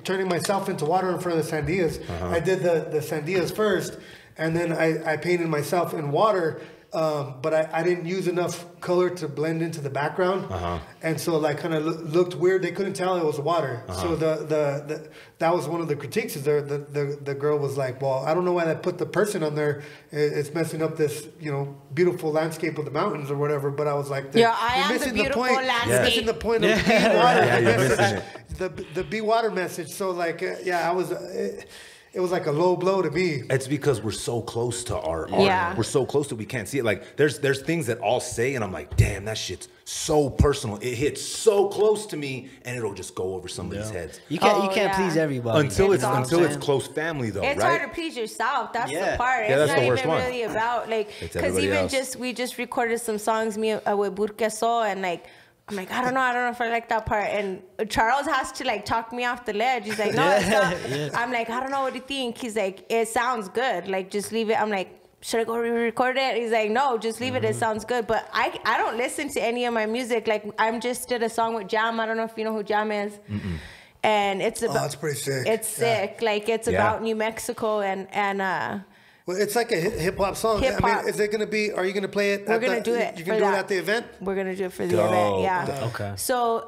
turning myself into water in front of the Sandias, I did the Sandias first, and then I painted myself in water. But I didn't use enough color to blend into the background, and so like kind of looked weird. They couldn't tell it was water. So that was one of the critiques. Is there the girl was like, well, I don't know why they put the person on there. It's messing up this beautiful landscape of the mountains or whatever. But I was like, I am the beautiful landscape. You're missing the point of be water. The be water message. So like I was. It was like a low blow to me. It's because we're so close to our art. Yeah. We're so close that we can't see it. Like there's things that I'll say and I'm like, damn, that shit's so personal. It hits so close to me and it'll just go over somebody's heads. You can't please everybody. Until it's close family though, it's right? hard to please yourself. That's the part. Yeah, that's it's the not worst even one. really about like because we just recorded some songs with Burque and like I'm like, I don't know if I like that part. And Charles has to like talk me off the ledge. He's like, no, it's not. I'm like, I don't know what do you think. He's like, it sounds good. Like, just leave it. I'm like, should I go re-record it? He's like, no, just leave it. It sounds good. But I don't listen to any of my music. Like, I'm just did a song with Jam. I don't know if you know who Jam is. And it's about. Oh, it's pretty sick. It's sick. Like, it's about New Mexico and well, it's like a hip hop song. Hip-hop. I mean, is it going to be? Are you going to play it? We're going to do it. You can do it at the event. We're going to do it for the event. Yeah. Okay. So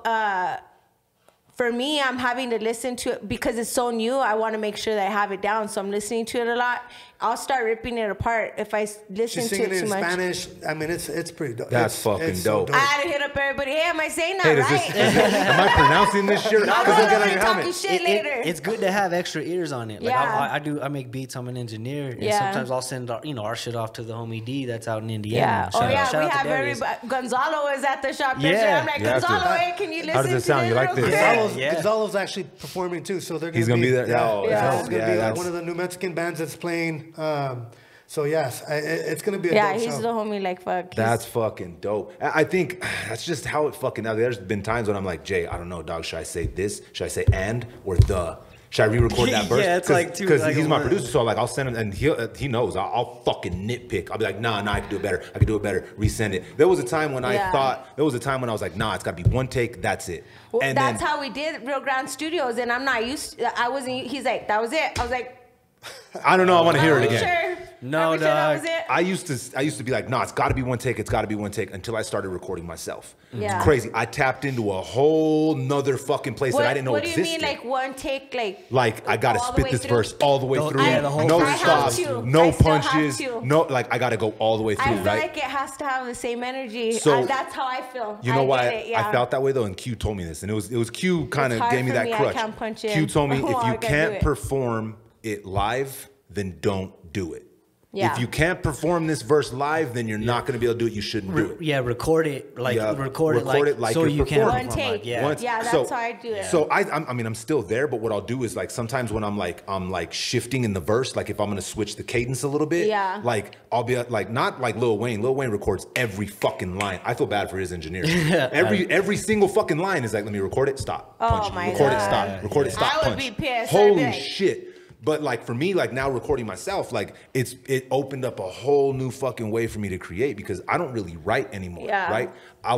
for me, I'm having to listen to it because it's so new. I want to make sure that I have it down. So I'm listening to it a lot. I'll start ripping it apart if I listen to it too much. Spanish. I mean, it's pretty dope. That's fucking dope. I had to hit up everybody. Hey, am I saying that right? Am I pronouncing this shit? Talking shit later. It's good to have extra ears on it. Like I make beats. I'm an engineer, and sometimes I'll send our shit off to the homie D that's out in Indiana. We have everybody. Gonzalo is at the shop. I'm like, Gonzalo, hey, can you listen? How does it sound? You like this? Gonzalo's actually performing too, so they're gonna be there. Gonzalo's gonna be like one of the New Mexican bands that's playing. So yes, it's gonna be a dope he's show. the homie like fuck. That's fucking dope. I think that's just how it fucking. Now there's been times when I'm like, Jay, I don't know, dog. Should I say this? Should I say and or the? Should I re-record that verse? Yeah, it's like two. Because he's my producer, so like I'll send him, and he knows. I'll fucking nitpick. I'll be like, nah, I can do it better. I can do it better. Resend it. There was a time when I thought. There was a time when I was like, nah, it's got to be one take. That's it. Well, and that's how we did Real Grand Studios, and I'm not used. I wasn't. He's like, that was it. I was like, I don't know. I want to hear it again. Sure? No, dog. That was it? I used to be like, nah, it's got to be one take. It's got to be one take until I started recording myself. Yeah. It's crazy. I tapped into a whole nother fucking place that I didn't know existed. What do you mean, like one take, like I got to spit this verse all the way through. Yeah, the whole no verse. stops, no punches, no, like I got to go all the way through, I feel right? like it has to have the same energy. So that's how I feel. You know why I felt that way though, and Q told me this, and it was Q kind of gave me that crutch. I can't punch in. Q told me if you can't perform it live, then don't do it. Yeah. If you can't perform this verse live, then you're not going to be able to do it. You shouldn't do it. Yeah, record it like so you can one take. That's how I do it. So I'm still there, but what I'll do is like sometimes when I'm like shifting in the verse, like if I'm going to switch the cadence a little bit, like I'll be like not like Lil Wayne. Lil Wayne records every fucking line. I feel bad for his engineers. every single fucking line is like, let me record it, stop, punch, record it, stop, record it, stop, punch. I would be pissed. Holy shit. But like for me, like now recording myself, like it opened up a whole new fucking way for me to create because I don't really write anymore, right? I'll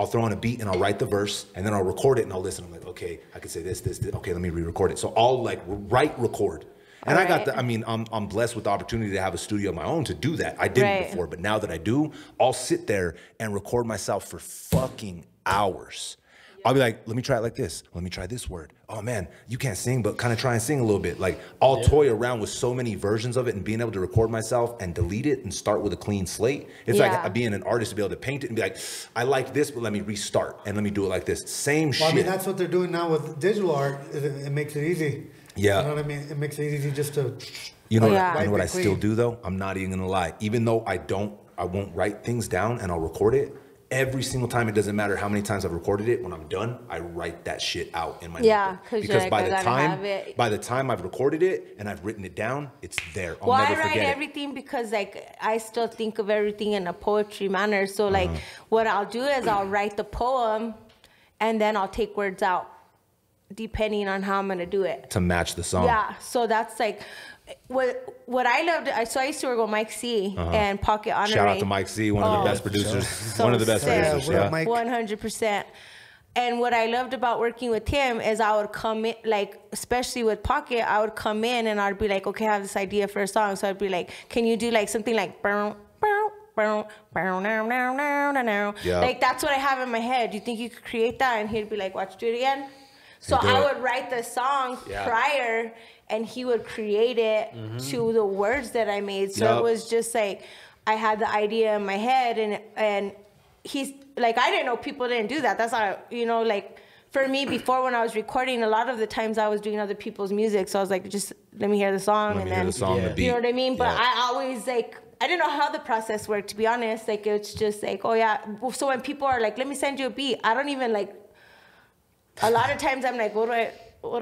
throw on a beat and I'll write the verse and then I'll record it and I'll listen. I'm like, okay, I can say this. Okay, let me re-record it. So I'll like record. And I got the, I mean, I'm blessed with the opportunity to have a studio of my own to do that. I didn't before, but now that I do, I'll sit there and record myself for fucking hours. I'll be like, let me try it like this. Let me try this word. Oh man, you can't sing, but kind of try and sing a little bit. Like I'll toy around with so many versions of it and being able to record myself and delete it and start with a clean slate. It's like being an artist to be able to paint it and be like, I like this, but let me restart and let me do it like this. Same shit. I mean, that's what they're doing now with digital art. It makes it easy. Yeah. You know what I mean? It makes it easy just to. You know, you know what I still do though? I'm not even gonna lie. Even though I won't write things down and I'll record it. Every single time, it doesn't matter how many times I've recorded it. When I'm done, I write that shit out in my notebook. Because by the time I've recorded it and I've written it down, it's there. I'll never forget it. I write everything because like I still think of everything in a poetry manner. So like what I'll do is I'll write the poem and then I'll take words out depending on how I'm gonna do it to match the song. Yeah, so that's like. What I loved, so I used to work with Mike C and Pocket Honor. Shout out to Mike C, one of the best producers. So one of the best producers, yeah. 100%. And what I loved about working with him is I would come in, like, especially with Pocket, I would come in and I'd be like, okay, I have this idea for a song. So I'd be like, can you do like something like, like that's what I have in my head. Do you think you could create that? And he'd be like, watch, do it again. So I would write the song prior and he would create it to the words that I made. So it was just like, I had the idea in my head and he's like, I didn't know people didn't do that. That's not, you know, like for me before when I was recording, a lot of the times I was doing other people's music. So I was like, just let me hear the song and then, you know what I mean? But I always like, I didn't know how the process worked, to be honest. Like, it's just like, oh yeah. So when people are like, let me send you a beat, I don't even like, a lot of times I'm like, what do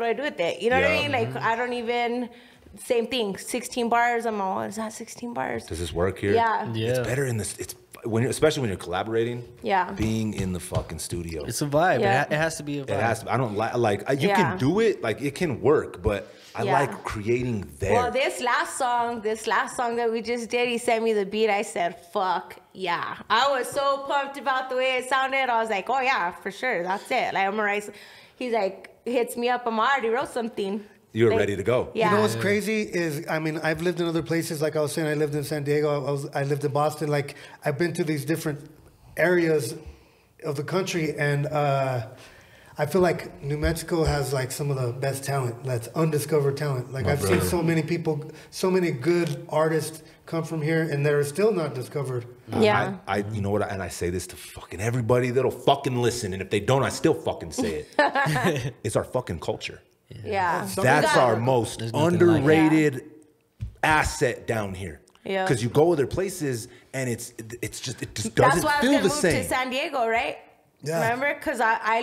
I do with it? You know what I mean? Like, I don't even, same thing, 16 bars. I'm all, is that 16 bars? Does this work here? Yeah. It's better in this, especially when you're collaborating. Yeah. Being in the fucking studio. It's a vibe. Yeah. It has to be a vibe. It has to, I don't like, you can do it, like it can work, but I like creating there. Well, this last song that we just did, he sent me the beat. I said, fuck yeah. I was so pumped about the way it sounded. I was like, oh yeah, for sure. That's it. Like, I'm gonna write. He's like, hits me up. I already wrote something. You were ready to go. Yeah. You know what's crazy is, I mean, I've lived in other places. Like I was saying, I lived in San Diego. I lived in Boston. Like, I've been to these different areas of the country, and I feel like New Mexico has like some of the best talent. That's undiscovered talent. Like I've seen so many people, so many good artists come from here, and they're still not discovered. Yeah. I you know what? And I say this to fucking everybody that'll fucking listen, and if they don't, I still fucking say it. It's our fucking culture. Yeah. That's our most underrated asset down here. Yeah. Because you go other places and it just doesn't feel the same. Move to San Diego, right? Yeah. Remember? Because I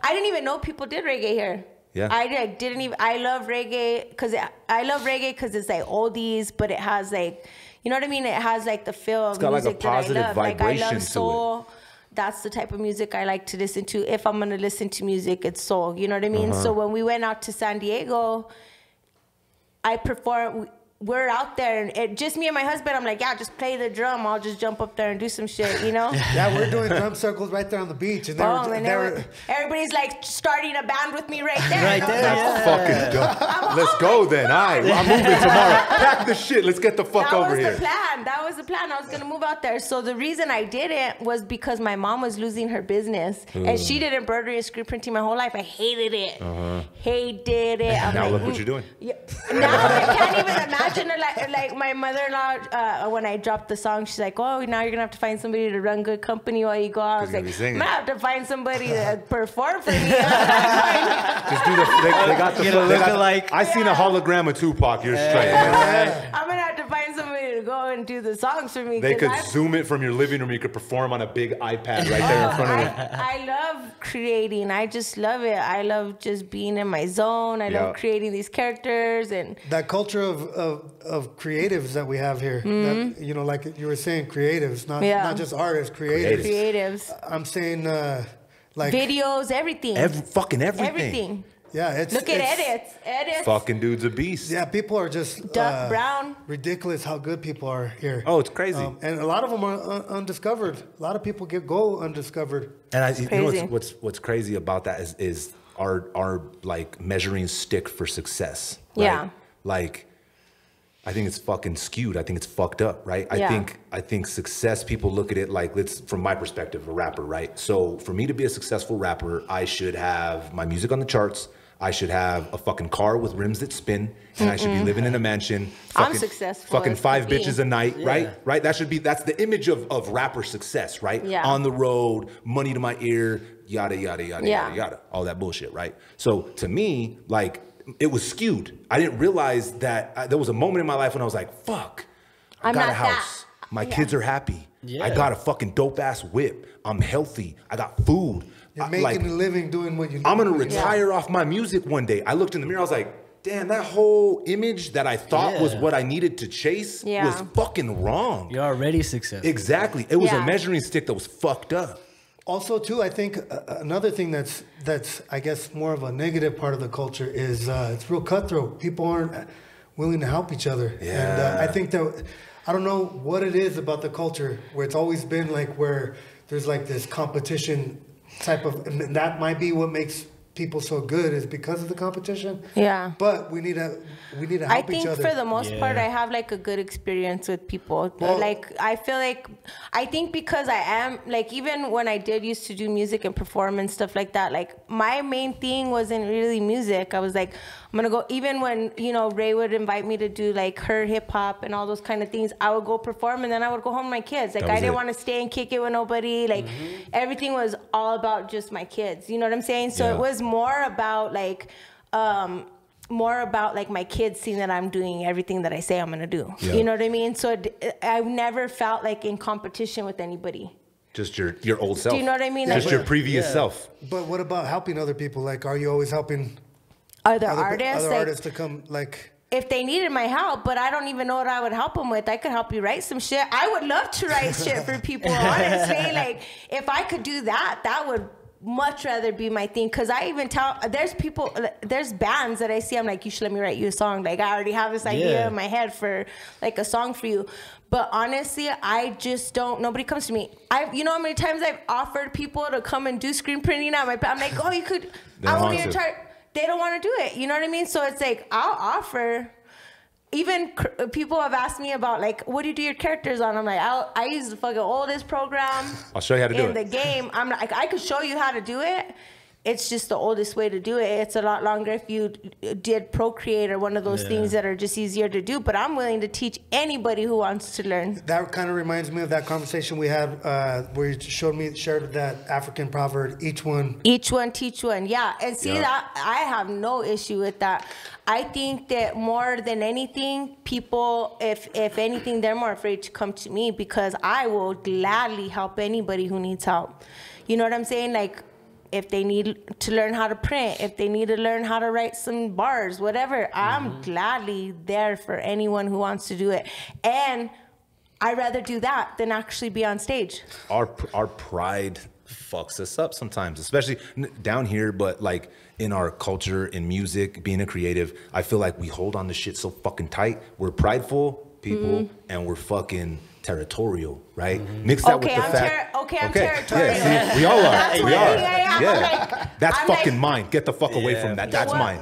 didn't even know people did reggae here. Yeah. I love reggae because it's like oldies, but it has like, you know what I mean? It has like the feel of music that I love. It's got like a positive vibration I love soul. To it. That's the type of music I like to listen to. If I'm gonna listen to music, it's soul. You know what I mean? So when we went out to San Diego, we're out there, and just me and my husband. I'm like, yeah, just play the drum. I'll just jump up there and do some shit, you know? Yeah, we're doing drum circles right there on the beach, and everybody's like starting a band with me right there. Right there. That's fucking dope. Let's go then. All right, I'm moving tomorrow. Pack the shit. Let's get the fuck over here. That was the plan. I was gonna move out there. So the reason I did it was because my mom was losing her business, and she did embroidery and screen printing my whole life. I hated it. Hated it. Now look what you're doing. Yeah. Now I can't even imagine. Like my mother-in-law, when I dropped the song, she's like, "Oh, now you're gonna have to find somebody to run good company while you go out." I was like, "I'm gonna have to find somebody to perform for me." Just do they got the I seen a hologram of Tupac. You're straight. I'm gonna have to find somebody to go and do the songs for me. They could zoom it from your living room. You could perform on a big iPad right there in front of you. I love creating. I just love it. I love just being in my zone. I love creating these characters and that culture of creatives that we have here. That, you know, like you were saying, creatives, not just artists, creatives. I'm saying like videos, everything. Everything. Yeah, look at edits. Fucking dude's a beast. Yeah, people are just brown. Ridiculous how good people are here. Oh, it's crazy. And a lot of them are undiscovered. A lot of people go undiscovered. And you know what's crazy about that is our like measuring stick for success. Right? Yeah. Like I think it's fucking skewed. I think it's fucked up, right? Yeah. I think success, people look at it like, from my perspective, a rapper, right? So for me to be a successful rapper, I should have my music on the charts. I should have a fucking car with rims that spin, and I should be living in a mansion. I'm successful. Fucking 5 bitches a night, Yeah. right? Right? That's the image of rapper success, right? Yeah. On the road, money to my ear, yada, yada, yada, Yeah. yada, yada. All that bullshit, right? So to me, like, it was skewed. I didn't realize that there was a moment in my life when I was like, fuck, I I'm got a not house. that. My Yeah. kids are happy. Yeah. I got a fucking dope ass whip. I'm healthy. I got food. You're making a living doing what you do. I'm gonna retire off my music one day. I looked in the mirror, I was like, damn, that whole image that I thought was what I needed to chase Yeah. was fucking wrong. You're already successful. Exactly. It was a Yeah. measuring stick that was fucked up. Also, too, I think another thing that's I guess more of a negative part of the culture is it's real cutthroat. People aren't willing to help each other. Yeah. And I think that I don't know what it is about the culture where it's always been like where there's like this competition type of, and that might be what makes people so good is because of the competition. Yeah. But we need to help I think each other. for the most part, I have like a good experience with people. Well- Like I feel like, I think because I am like, even when I did used to do music and perform and stuff like that, like my main thing wasn't really music. I was like, I'm gonna go, even when, you know, Ray would invite me to do like her hip hop and all those kind of things, I would go perform and then I would go home with my kids. Like That I was didn't it. want to stay and kick it with nobody. Like everything was all about just my kids. You know what I'm saying? So Yeah. it was more about like my kids seeing that I'm doing everything that I say I'm gonna do. Yeah. You know what I mean? So I've never felt like in competition with anybody. Just your old self. Do you know what I mean? Just Like, your previous self. But what about helping other people? Like, are you always helping other other artists, like, artists to come? Like, if they needed my help, but I don't even know what I would help them with. I could help you write some shit. I would love to write shit for people, honestly. Like, if I could do that, that would much rather be my thing. Cause I even tell, there's bands that I see, I'm like, you should let me write you a song. Like, I already have this idea in my head for like a song for you. But honestly, I just don't, nobody comes to me. You know how many times I've offered people to come and do screen printing at my, I'm like, oh, you could, I won't even try. They don't want to do it. You know what I mean? So it's like, I'll offer. Even people have asked me about like, what do you do your characters on? I'm like, I use the fucking oldest program. I'll show you how to do it. In the game. I'm like, I could show you how to do it. It's just the oldest way to do it. It's a lot longer if you did Procreate or one of those things that are just easier to do. But I'm willing to teach anybody who wants to learn. that kind of reminds me of that conversation we had where you shared that African proverb, each one Teach one. Yeah. And see that I have no issue with that. I think that more than anything, people, if anything, they're more afraid to come to me because I will gladly help anybody who needs help. You know what I'm saying? Like, if they need to learn how to print, if they need to learn how to write some bars, whatever, I'm gladly there for anyone who wants to do it. And I'd rather do that than actually be on stage. Our pride fucks us up sometimes, especially down here, but like in our culture, in music, being a creative, I feel like we hold on to shit so fucking tight. We're prideful people and we're fucking territorial, right? Mix that with the fact. I'm territorial. Yeah, see, we all are. That's we one are. thing I am. Yeah. Like, That's I'm fucking like, mine. Get the fuck away from that. That's mine.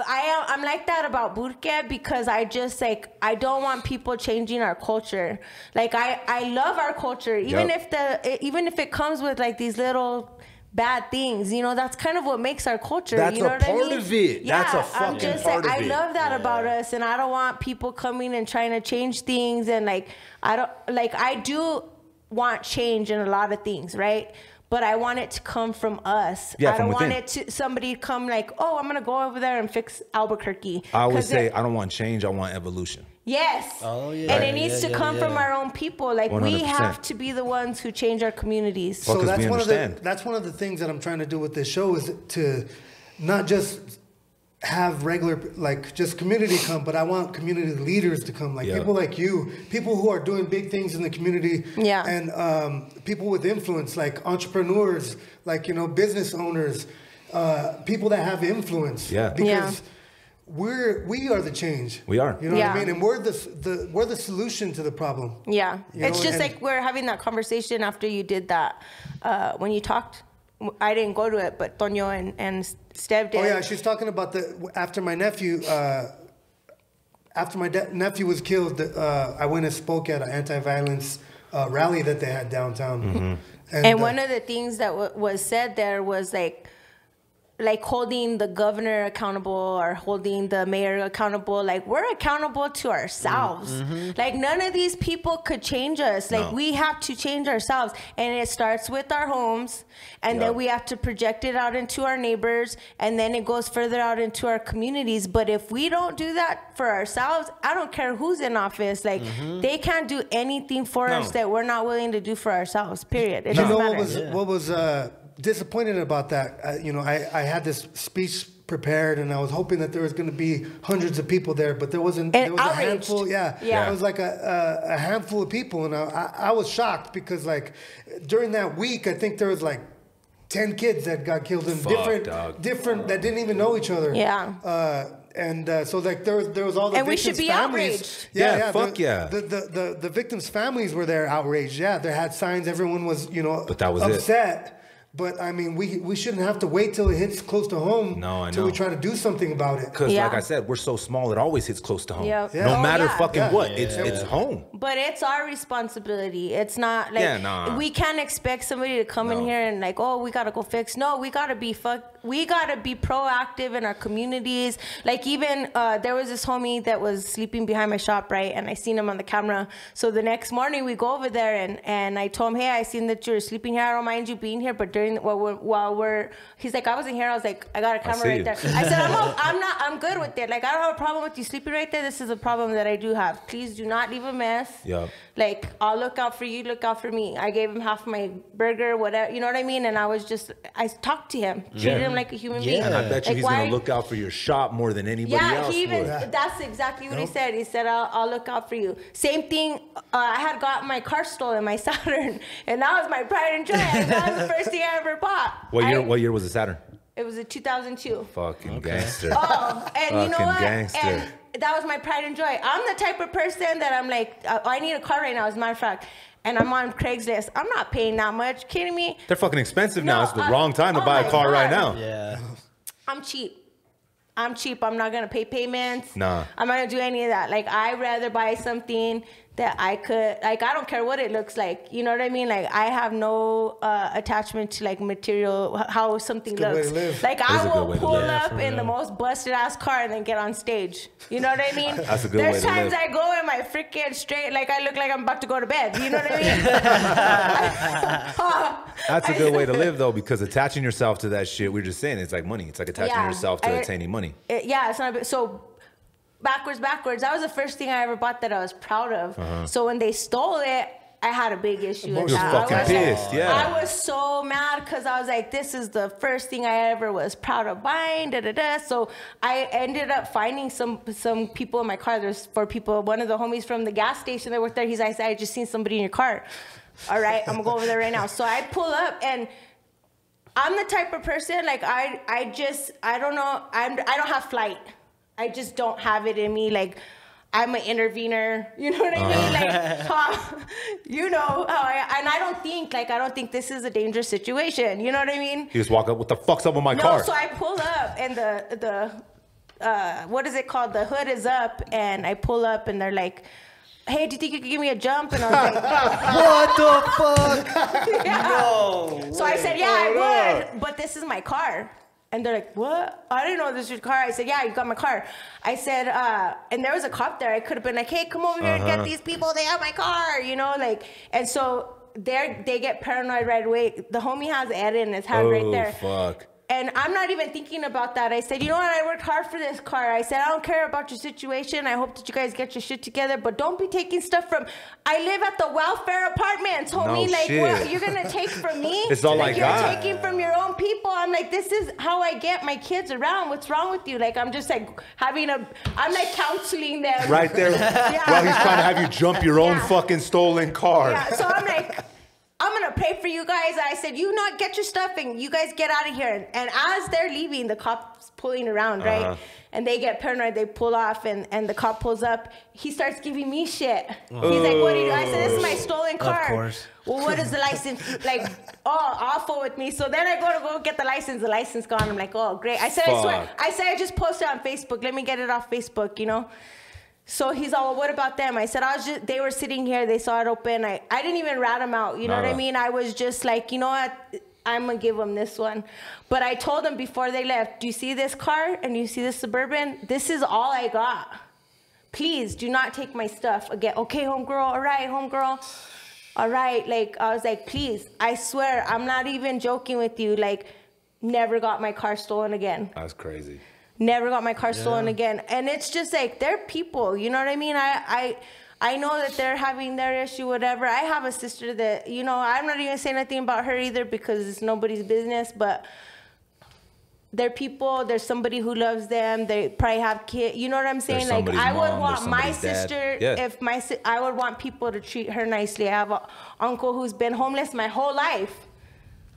I'm like that about Burque because I just like, I don't want people changing our culture. Like I love our culture, even if it comes with like these little bad things, you know, that's kind of what makes our culture. That's you know a what I part mean? of it. Yeah, That's a fucking I'm just part like, of it. I love that about us, and I don't want people coming and trying to change things. And like, I do want change in a lot of things, right? But I want it to come from us. Yeah, I from don't want within. it to somebody come like, oh, I'm gonna go over there and fix Albuquerque. I always 'Cause say, I don't want change, I want evolution. yes. Oh, yeah. And it needs to come from our own people. Like 100%. we have to be the ones who change our communities. Well, So 'cause that's we one understand. that's one of the things that I'm trying to do with this show is to not just have regular like just community come, but I want community leaders to come, like people like you, people who are doing big things in the community, and people with influence, like entrepreneurs, like business owners, people that have influence. Because we are the change. We are. You know what I mean? And we're the solution to the problem. Yeah. You It's know, just and- like we're having that conversation after you did that. When you talked, I didn't go to it, but Toño and Steph did. Oh yeah, she's talking about after my nephew after my nephew was killed, I went and spoke at an anti-violence rally that they had downtown. And one of the things that was said there was like holding the governor accountable or holding the mayor accountable. Like, we're accountable to ourselves. Like, none of these people could change us. Like, we have to change ourselves. And it starts with our homes, and then we have to project it out into our neighbors, and then it goes further out into our communities. But if we don't do that for ourselves, I don't care who's in office. Like, they can't do anything for us that we're not willing to do for ourselves, period. It doesn't matter. What was disappointed about that? I had this speech prepared, and I was hoping that there was going to be hundreds of people there, but there wasn't. There was a handful. It was like a handful of people, and I was shocked because, like, during that week, I think there was like 10 kids that got killed in different that didn't even know each other. So like there was all the and victims' we should be families. outraged. The victims' families were there outraged. Yeah, they had signs. Everyone was but that was upset. But I mean, we shouldn't have to wait till it hits close to home. Till we try to do something about it. Because like I said, we're so small, it always hits close to home. No matter what, it's home. But it's our responsibility. It's not like we can't expect somebody to come in here and like, oh, we gotta go fix. No, we gotta be proactive in our communities. Like, even there was this homie that was sleeping behind my shop, right? And I seen him on the camera. So the next morning we go over there and I told him, hey, I seen that you're sleeping here. I don't mind you being here, but he's like, I wasn't here. I was like, I got a camera right there. I said, I'm good with it. Like, I don't have a problem with you sleeping right there. This is a problem that I do have. Please do not leave a mess. Like, I'll look out for you, look out for me. I gave him half my burger, whatever, you know what I mean? And I talked to him, treated him like a human being. And I bet you he's going to look out for your shop more than anybody else would. That's exactly what he said. He said, I'll look out for you. Same thing, I had got my car stolen, my Saturn, and that was my pride and joy. That was the first thing I ever bought. What year was the Saturn? It was a 2002. Fucking gangster. And you know what? Gangster. And that was my pride and joy. I'm the type of person that I'm like, I need a car right now, as a matter of fact. And I'm on Craigslist. I'm not paying that much. Kidding me? They're fucking expensive now. It's the wrong time to buy a car right now. Yeah. I'm cheap. I'm not gonna pay payments. Nah. I'm not gonna do any of that. Like, I'd rather buy something that I could, like, I don't care what it looks like. You know what I mean? Like, I have no attachment to like material, how something looks. Like, I will pull up in the most busted ass car and then get on stage. You know what I mean? That's a good way to live. There's times I go in my freaking straight, like, I look like I'm about to go to bed. You know what I mean? That's a good way to live, though, because attaching yourself to that shit, we're just saying, it's like money. It's like attaching yourself to attaining money. It's not so. Backwards. That was the first thing I ever bought that I was proud of. So when they stole it, I had a big issue with that. Fucking pissed, I was so mad because I was like, this is the first thing I ever was proud of buying, So I ended up finding some people in my car. There's 4 people. One of the homies from the gas station that worked there, he's like, I just seen somebody in your car. All right, I'm gonna go over there right now. So I pull up, and I'm the type of person, like, I don't know, I don't have flight. I just don't have it in me. Like, I'm an intervener. You know what I mean? Like, you know how I don't think this is a dangerous situation. You know what I mean? You just walk up, what the fuck's up with my car? No, so I pull up, and the what is it called? The hood is up, and I pull up, and they're like, hey, do you think you could give me a jump? And I was like, what the fuck? No. So I said, yeah, I would, but this is my car. And they're like, what? I didn't know this was your car. I said, yeah, you got my car. I said, and there was a cop there. I could have been like, hey, come over here and get these people. They have my car, you know, like, and so they get paranoid right away. The homie has Ed in his hand right there. Fuck. And I'm not even thinking about that. I said, you know what? I worked hard for this car. I said, I don't care about your situation. I hope that you guys get your shit together, but don't be taking stuff from. I live at the welfare apartments, homie. No like, shit. what you're gonna take from me? It's all like I got. You're taking from your own people. I'm like, this is how I get my kids around. What's wrong with you? Like, I'm just like I'm like counseling them. Right there. While he's trying to have you jump your own fucking stolen car. Yeah. So I'm like, I'm gonna pray for you guys. I said, you not get your stuff and you guys get out of here. And as they're leaving, the cop's pulling around, right? And they get paranoid, they pull off, and the cop pulls up. He starts giving me shit. He's like, what do you do? I said, this is my stolen car. Of course. Well, what is the license? Like, awful with me. So then I go get the license gone. I'm like, oh, great. I said, I swear. I said, I just posted on Facebook. Let me get it off Facebook, you know? So he's all, well, what about them? I said, they were sitting here. They saw it open. I didn't even rat them out. You know what I mean? I was just like, you know what? I'm going to give them this one. But I told them before they left, do you see this car and you see this Suburban? This is all I got. Please do not take my stuff again. Okay, homegirl. All right, homegirl. All right. Like, I was like, please, I swear, I'm not even joking with you. Like, never got my car stolen again. That's crazy. Never got my car stolen again. And it's just like, they're people, you know what I mean? I know that they're having their issue, whatever. I have a sister that, you know, I'm not even saying anything about her either because it's nobody's business, but they're people. There's somebody who loves them. They probably have kids. You know what I'm saying? Like, I would want my sister, I would want people to treat her nicely. I have an uncle who's been homeless my whole life.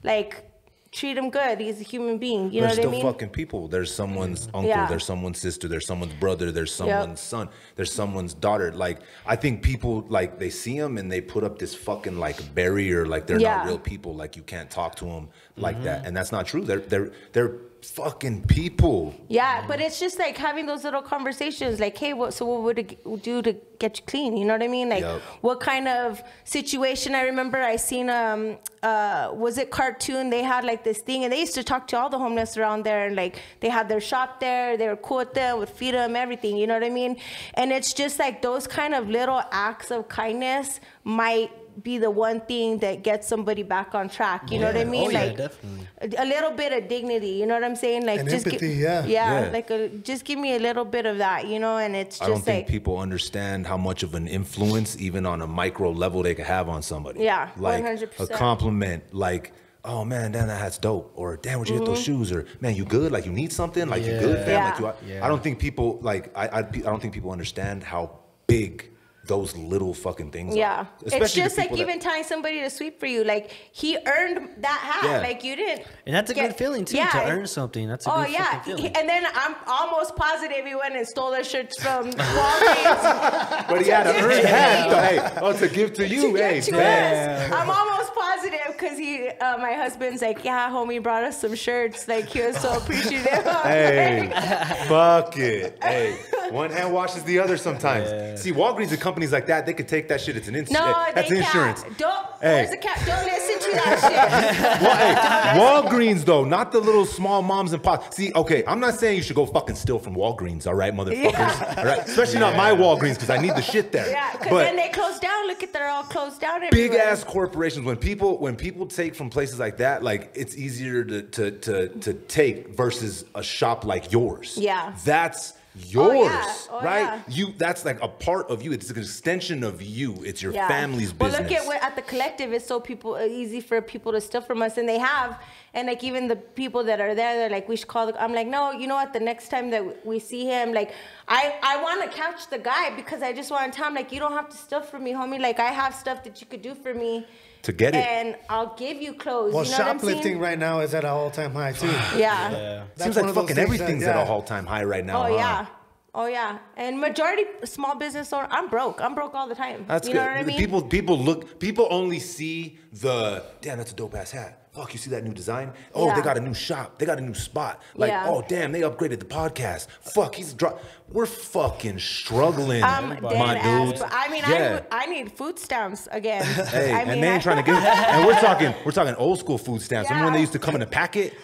Like, treat him good. He's a human being. You know what I mean? They're still fucking people. There's someone's uncle, there's someone's sister, there's someone's brother, there's someone's son, there's someone's daughter. Like, I think people, like, they see them and they put up this fucking, like, barrier, like they're not real people, like you can't talk to them like that. And that's not true. They're fucking people. Yeah, but it's just like having those little conversations, like, hey, what would it do to get you clean? You know what I mean? Like, what kind of situation? I remember I seen was it Cartoon? They had like this thing, and they used to talk to all the homeless around there, and like they had their shop there. They were cool with them, would feed them, everything. You know what I mean? And it's just like those kind of little acts of kindness might be the one thing that gets somebody back on track. You know what I mean? Like, definitely. A little bit of dignity. You know what I'm saying? Like, and just empathy, like just give me a little bit of that, you know. And it's just I don't think people understand how much of an influence, even on a micro level, they could have on somebody. Yeah, like 100%. a compliment, like, oh man, damn, that hat's dope, or damn, where'd you get those shoes, or man, you good? Like, you need something? Like, you good, fam? Like, I don't think people I don't think people understand how big those little fucking things are. It's just like even telling somebody to sweep for you. Like, he earned that hat. Like, you didn't. And that's a good feeling too, to earn something. That's a good fucking feeling. And then I'm almost positive he went and stole their shirts from Walgreens. But he had an earned hat. Hey, to give to you. Hey, man. I'm almost positive because my husband's like, yeah, homie brought us some shirts. Like, he was so appreciative. Hey, fuck it. Hey, one hand washes the other sometimes. See, Walgreens and companies like that, they could take that shit. It's an that's insurance. Where's the cat? Don't listen to that shit. Well, hey, Walgreens though, not the little small moms and pops. See, okay, I'm not saying you should go fucking steal from Walgreens, all right, motherfuckers. All right, especially not my Walgreens because I need the shit there. Yeah, because then they close down. Look at, they're all closed down everywhere. Big ass corporations. When people take from places like that, like, it's easier to take versus a shop like yours. Yeah, that's yours, right? That's like a part of you. It's an extension of you. It's your family's business. Well, look at the collective. It's so easy for people to steal from us, and they have. And like, even the people that are there, they're like, we should call I'm like, no, you know what? The next time that we see him, like, I want to catch the guy because I just want to tell him, like, you don't have to steal from me, homie. Like, I have stuff that you could do for me. To get it. And I'll give you clothes. Well, you know shoplifting right now is at an all-time high, too. Seems like fucking everything's at an all-time high right now. Oh, yeah. And majority small business owner, I'm broke. I'm broke all the time. That's you good. know what I mean? People only see damn, that's a dope-ass hat. Fuck, you see that new design? Oh, they got a new shop. They got a new spot. Like, oh, damn, they upgraded the podcast. Fuck, we're fucking struggling, my dudes. I mean, I need food stamps again. Hey, and they ain't trying to give. And we're talking old school food stamps. Remember when they used to come in a packet?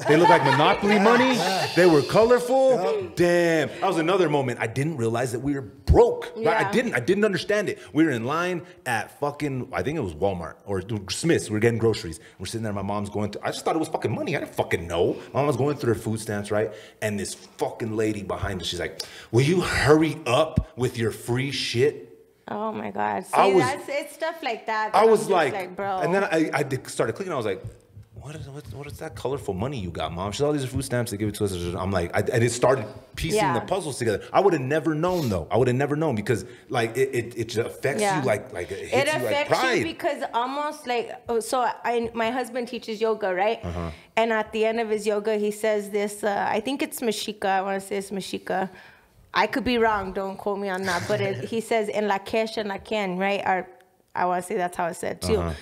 They look like Monopoly money. They were colorful. Damn, that was another moment. I didn't realize that we were broke. Right? I didn't understand it. We were in line at fucking, I think it was Walmart or Smith's. We were getting groceries. We're sitting there. My mom's going through. I just thought it was fucking money. I didn't fucking know. My mom was going through her food stamps, right? And this fucking lady behind us, she's like, will you hurry up with your free shit? Oh my God. See, it's stuff like that. I was like, bro. And then I started clicking. I was like, what is that colorful money you got, Mom? She's all these food stamps. They give it to us. I'm like, and it started piecing the puzzles together. I would have never known though. I would have never known because like it just affects you like it hits you like pride. You because almost like my husband teaches yoga, right? And at the end of his yoga, he says this. I think it's Mashika. I want to say it's Mashika. I could be wrong. Don't quote me on that. But he says in la kesh and la ken, right? Or I want to say that's how it's said too.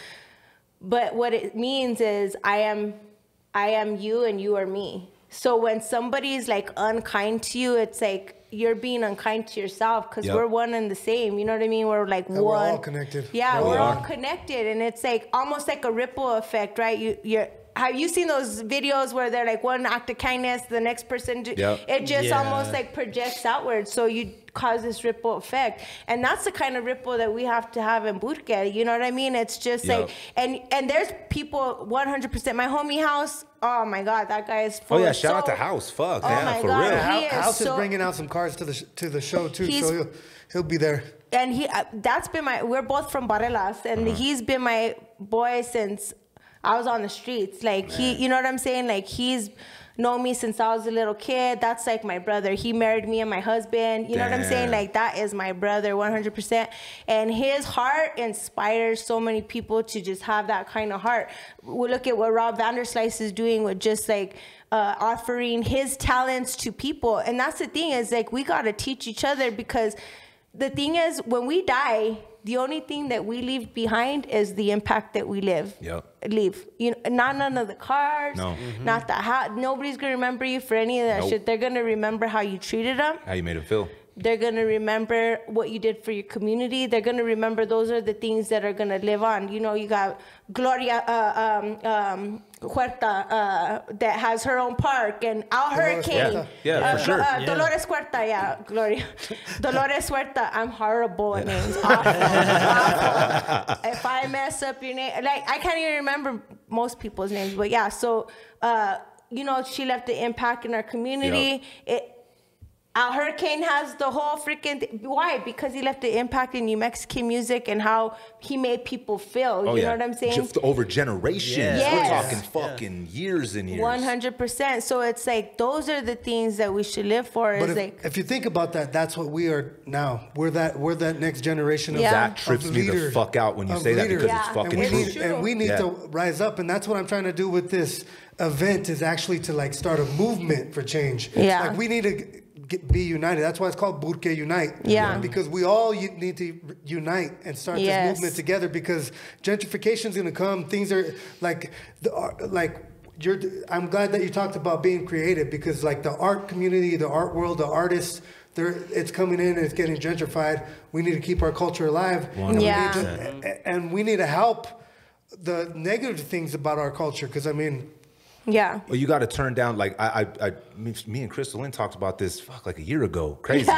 But what it means is I am you and you are me. So when somebody's like unkind to you, it's like you're being unkind to yourself because Yep. we're one and the same. You know what I mean? We're like And one. we're all connected. Yeah, We we're are. all connected, and it's like almost like a ripple effect, right? You're. Have you seen those videos where they're like one act of kindness, the next person, Yep. it just Yeah. almost like projects outward. So you cause this ripple effect. And that's the kind of ripple that we have to have in Burque. You know what I mean? It's just Yep. like, and there's people 100%. My homie House, oh my God, that guy is full Oh yeah, of shout out so- to House. Fuck, Oh yeah, my for God. real. He is House is so- bringing out some cars to the show too, He's- so he'll be there. And that's been we're both from Barelas, and he's been my boy since I was on the streets. Like you know what I'm saying? Like he's known me since I was a little kid. That's like my brother. He married me and my husband. You know what I'm saying? Damn. Like that is my brother 100%. And his heart inspires so many people to just have that kind of heart. We look at what Rob Vanderslice is doing with just like offering his talents to people. And that's the thing is like we got to teach each other, because the thing is when we die, the only thing that we leave behind is the impact that we leave. You know, not none of the cars, No. not the house. Nobody's gonna remember you for any of that Nope. shit. They're gonna remember how you treated them. How you made it feel? They're gonna remember what you did for your community. They're gonna remember those are the things that are gonna live on. You know, you got Gloria Huerta that has her own park, and Al Hurricane. Huerta. Yeah, for sure. Dolores Huerta, yeah, Gloria. Dolores Huerta. I'm horrible at names. Awful. If I mess up your name, like I can't even remember most people's names, but yeah. So, you know, she left an impact in our community. Al Hurricane has the whole freaking why? Because he left an impact in New Mexican music and how he made people feel. You know what I'm saying? Just over generations. Yes. We're talking fucking years and years. 100%. So it's like those are the things that we should live for. But Is like if you think about that, that's what we are now. We're that next generation of Yeah. That trips me the leaders, fuck out when you of say that, leaders. because Yeah. it's fucking and true. It's true. and we need Yeah. to rise up, and that's what I'm trying to do with this event, is actually to like start a movement for change. Yeah. Like we need to be united. That's why it's called Burque Unite. Yeah. Because we all need to unite and start Yes. this movement together, because gentrification is going to come. Things are like I'm glad that you talked about being creative, because like the art community, the art world, the artists, it's coming in and it's getting gentrified. We need to keep our culture alive. And we need to help the negative things about our culture, because I mean, yeah. Well, you got to turn down, like, me and Crystalynn talked about this, like a year ago. Crazy.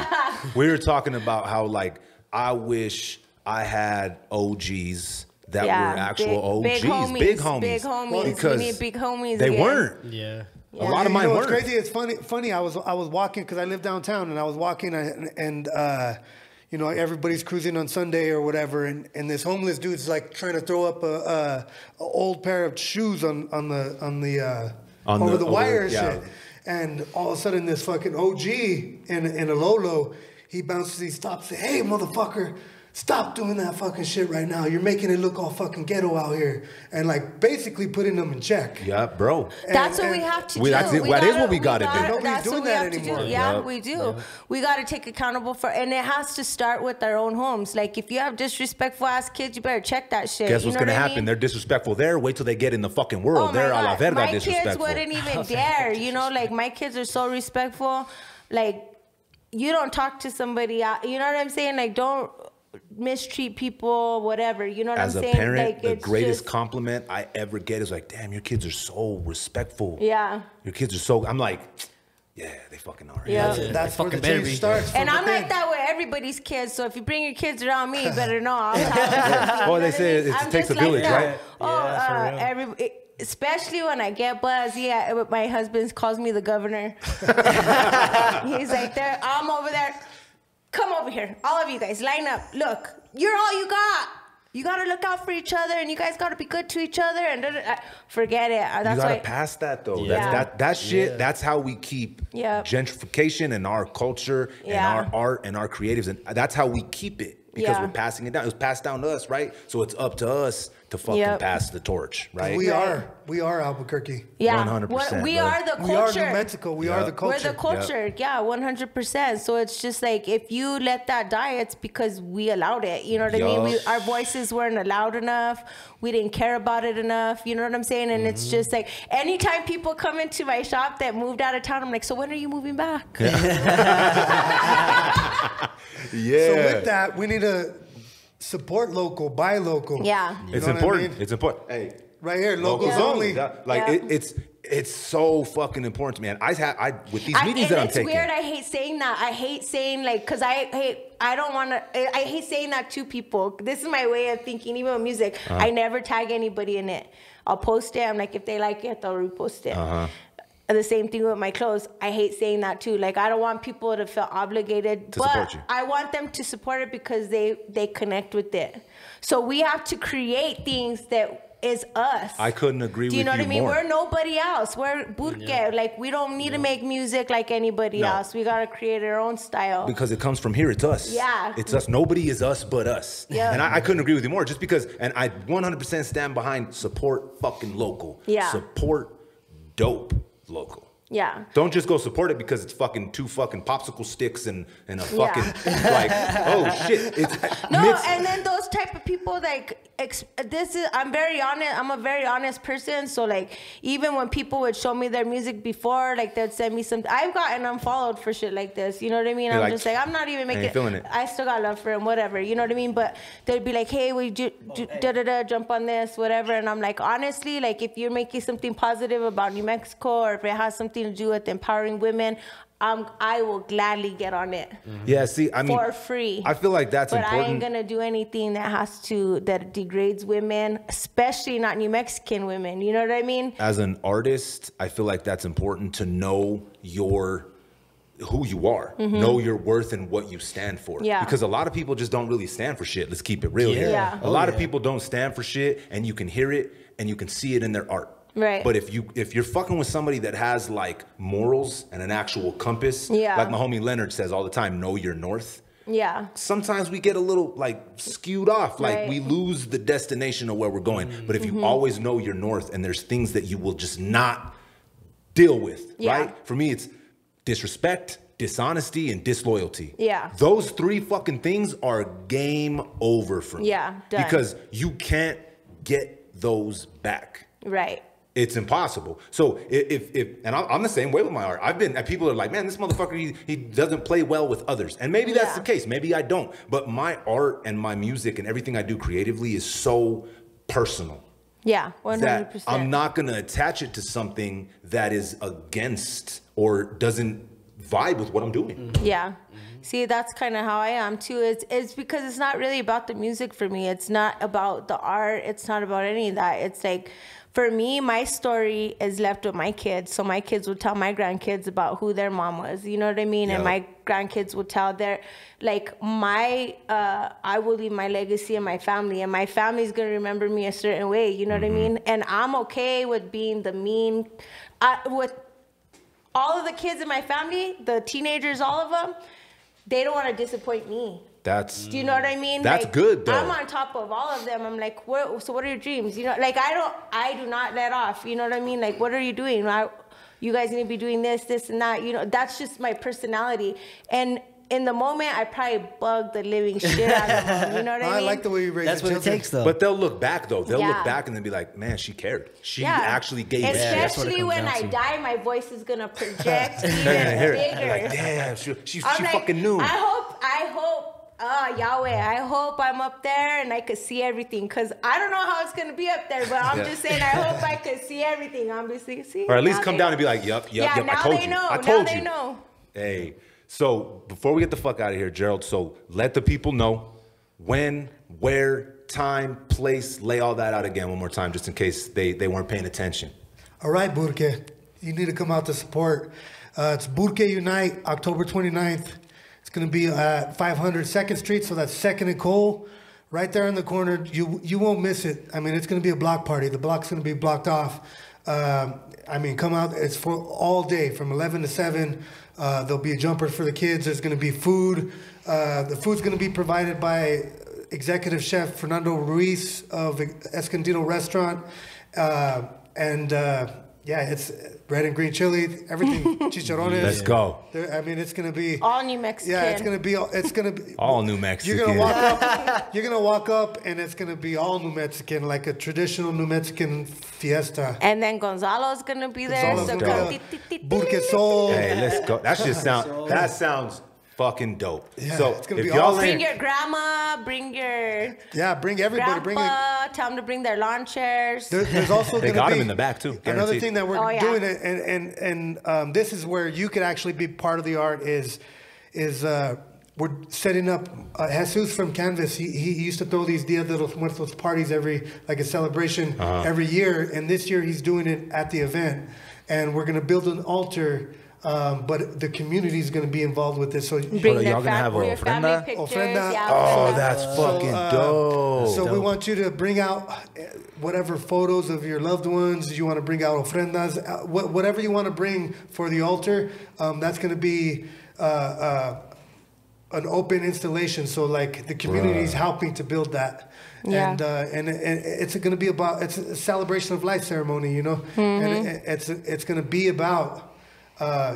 We were talking about how, like, I wish I had OGs that were actual OGs, big homies. Big homies. Because we need big homies. they again. weren't. Yeah. A lot of mine what's weren't. crazy? It's funny. I was walking, because I live downtown, and I was walking, and you know, everybody's cruising on Sunday or whatever, and this homeless dude's like trying to throw up a old pair of shoes on the wire and shit. And all of a sudden, this fucking OG in a Lolo, he bounces, he stops, says, "Hey, motherfucker, stop doing that fucking shit right now. You're making it look all fucking ghetto out here," and like basically putting them in check. Yeah, bro. That's what we have to do. That is what we gotta do. Nobody's That's doing what we that have to anymore. do. Yeah, Yep. we do. We got to take accountable for, and it has to start with our own homes. Like if you have disrespectful ass kids, you better check that shit. Guess you what's know going to what I happen? mean? They're disrespectful there. Wait till they get in the fucking world. Oh They're my a la God. verga My kids disrespectful. wouldn't even dare. You know, like my kids are so respectful. Like you don't talk to somebody out. You know what I'm saying? Like don't mistreat people, whatever. You know what As I'm a saying? parent, Like the it's greatest just, compliment I ever get is like, damn, your kids are so respectful. Yeah. Your kids are so, I'm like, yeah, they fucking are. Yeah. That's where the fucking better change be. starts. And from I'm within. like that with everybody's kids. So if you bring your kids around me, you better know. I'll talk Well, they say it I'm takes just a village, that. right? Especially when I get buzzed. Yeah, my husband calls me the governor. He's like, I'm over there. Come over here. All of you guys, line up. Look, you're all you got. You got to look out for each other, and you guys got to be good to each other. And forget it. That's You gotta why. pass that though. Yeah. That shit. That's how we keep gentrification in our culture and our art and our creatives, and that's how we keep it, because we're passing it down. It was passed down to us, right? So it's up to us to to fucking pass the torch, right? We are Albuquerque. Yeah, 100%, we bro. are the culture. We are New Mexico. We are the culture. We're the culture. Yeah, 100%. So it's just like, if you let that die, it's because we allowed it. You know what I mean? Our voices weren't allowed enough. We didn't care about it enough. You know what I'm saying? And it's just like, anytime people come into my shop that moved out of town, I'm like, so when are you moving back? Yeah. So with that, we need to support local, buy local. Yeah. It's important. It's important. Hey, right here, locals only. It's so fucking important to me. And I with these meetings that I'm taking. It's weird. I hate saying that. I hate saying, like, because I hate saying that to people. This is my way of thinking, even with music. I never tag anybody in it. I'll post it. I'm like, if they like it, they'll repost it. And the same thing with my clothes. I hate saying that too. Like, I don't want people to feel obligated, to support you. I want them to support it because they connect with it. So we have to create things that is us. I couldn't agree with you more. Do you know what I mean? We're nobody else. We're Burque. Like, we don't need to make music like anybody else. We got to create our own style. Because it comes from here. It's us. Yeah. It's us. Nobody is us but us. Yeah. And I couldn't agree with you more, just because, and I 100% stand behind support fucking local. Yeah. Support dope local. Yeah. Don't just go support it because it's fucking 2 fucking popsicle sticks and a fucking like, oh shit. It's and then those type of people, like, I'm very honest. I'm a very honest person. So, like, even when people would show me their music before, like, they'd send me some. I've gotten unfollowed for shit like this. You know what I mean? I'm just like, I'm not even making. Feeling it. I still got love for him, whatever. You know what I mean? But they'd be like, hey, we jump on this, whatever. And I'm like, honestly, like, if you're making something positive about New Mexico, or if it has something to do with empowering women, I will gladly get on it. Yeah, see, I mean, for free. I feel like that's important. But I ain't gonna do anything that degrades women, especially not New Mexican women. You know what I mean? As an artist, I feel like that's important to know who you are, know your worth and what you stand for. Yeah. Because a lot of people just don't really stand for shit. Let's keep it real here. Yeah. A lot of people don't stand for shit, and you can hear it and you can see it in their art. Right. But if you're fucking with somebody that has like morals and an actual compass, like my homie Leonard says all the time, know your north. Yeah. Sometimes we get a little like skewed off, like we lose the destination of where we're going. But if you always know your north, and there's things that you will just not deal with, right? For me, it's disrespect, dishonesty, and disloyalty. Yeah. Those 3 fucking things are game over for me. Yeah, done. Because you can't get those back. Right. It's impossible. So and I'm the same way with my art. People are like, man, this motherfucker, he doesn't play well with others. And maybe that's the case. Maybe I don't. But my art and my music and everything I do creatively is so personal. Yeah, 100%. That I'm not going to attach it to something that is against or doesn't vibe with what I'm doing. Yeah. See, that's kind of how I am too. It's because it's not really about the music for me. It's not about the art. It's not about any of that. It's like, for me, my story is left with my kids. So my kids will tell my grandkids about who their mom was. You know what I mean? And my grandkids will tell their, like, I will leave my legacy in my family. And my family's going to remember me a certain way. You know what I mean? And I'm okay with being the mean, with all of the kids in my family, the teenagers, all of them, they don't want to disappoint me. Do you know what I mean? That's like, good though. I'm on top of all of them. I'm like, so what are your dreams? You know, like, I do not let off. You know what I mean? Like, what are you doing? You guys need to be doing this, and that. You know, that's just my personality. And in the moment, I probably bug the living shit out of them. You know what I mean? I like the way you raise That's what it takes, though. But they'll look back, though. They'll look back and they'll be like, man, she cared. She actually gave it. Especially when I die, my voice is going to project even They're bigger. like, damn, she like, fucking knew. I hope, Yahweh, I hope I'm up there and I could see everything. Because I don't know how it's going to be up there, but I'm just saying, I hope I could see everything. Obviously, see? Or at least come down and be like, yep, I told you. I told you. Know. Hey, so before we get the fuck out of here, Gerald, so let the people know when, where, time, place, lay all that out again one more time, just in case they weren't paying attention. All right, Burque, you need to come out to support. It's Burque Unite, October 29th. It's going to be at 500 2nd Street, so that's 2nd and Cole, right there in the corner. You won't miss it. I mean, it's going to be a block party. The block's going to be blocked off. I mean, come out. It's for all day from 11 to 7. There'll be a jumper for the kids. There's going to be food. The food's going to be provided by executive chef Fernando Ruiz of Escondido Restaurant, and yeah, it's red and green chili, everything, chicharrones. Let's go. I mean, it's gonna be all New Mexican. Yeah, it's gonna be all New Mexican. You're gonna walk up, and it's gonna be all New Mexican, like a traditional New Mexican fiesta. And then Gonzalo's gonna be there. Burque Soul. Hey, let's go. That sounds fucking dope. Yeah, so it's gonna if be y'all awesome. Bring your grandma, bring your bring everybody. grandpa, tell them to bring their lawn chairs. There's also they got them in the back too. Guaranteed. Another thing that we're doing, and this is where you could actually be part of the art is we're setting up. Jesus from Canvas, he used to throw these Dia de los Muertos parties like a celebration every year, and this year he's doing it at the event, and we're gonna build an altar. But the community is going to be involved with this. So bring y'all gonna have a ofrenda? Ofrenda. That's fucking dope. So we want you to bring out whatever photos of your loved ones. You want to bring out ofrendas, whatever you want to bring for the altar. That's going to be an open installation. So like the community is helping to build that. Yeah. And it's going to be it's a celebration of life ceremony, you know. And it's going to be about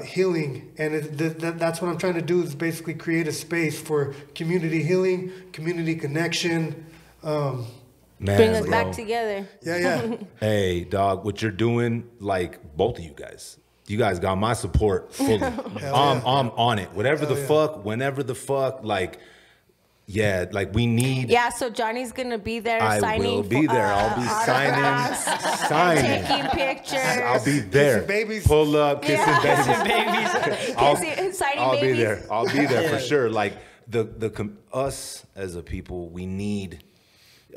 healing, and that's what I'm trying to do, is basically create a space for community healing, community connection. Man, bring us back together. Yeah. Hey, dog, what you're doing, like both of you guys got my support fully. I'm on it. Whatever the fuck, whenever the fuck, like. Yeah, like we need. Yeah, so Johnny's gonna be there signing. I will be there. I'll be signing, taking pictures. I'll be there. Kissing babies. Pull up, kissing babies. Signing babies. I'll be there for sure. Like us as a people, we need.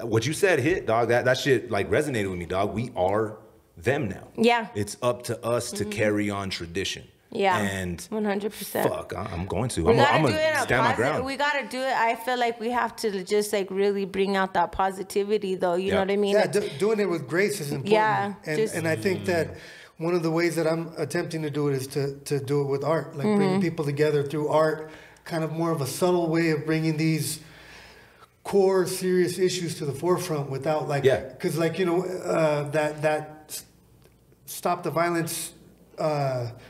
What you said hit, dog. That shit like resonated with me, dog. We are them now. Yeah. It's up to us to carry on tradition. Yeah, and 100%. Fuck, I'm going to. I'm gonna stand my ground. We gotta do it. I feel like we have to just like really bring out that positivity, though. You know what I mean? Yeah, doing it with grace is important. Yeah, and I think that one of the ways that I'm attempting to do it is to do it with art, like bringing people together through art, kind of more of a subtle way of bringing these core serious issues to the forefront without like, because like, you know, that Stop the Violence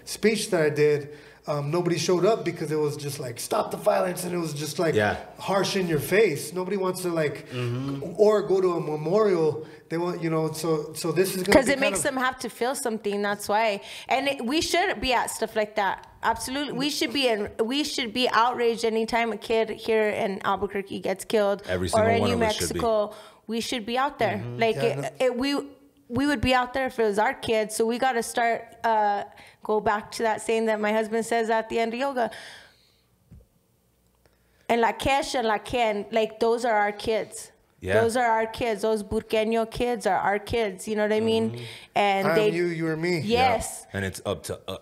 speech that I did, nobody showed up because it was just like stop the violence, and it was just like harsh in your face. Nobody wants to like or go to a memorial. They want, you know, so this is because it makes them have to feel something. That's why, and we should be at stuff like that. Absolutely, we should be outraged anytime a kid here in Albuquerque gets killed, every single or in one New of us Mexico. Should be. We should be out there. Like we would be out there if it was our kids. So we got to start, go back to that saying that my husband says at the end of yoga. And la Kesh and la Ken, like those are our kids. Yeah. Those are our kids. Those Burqueño kids are our kids. You know what I mean? And you or me. Yes. Yeah. And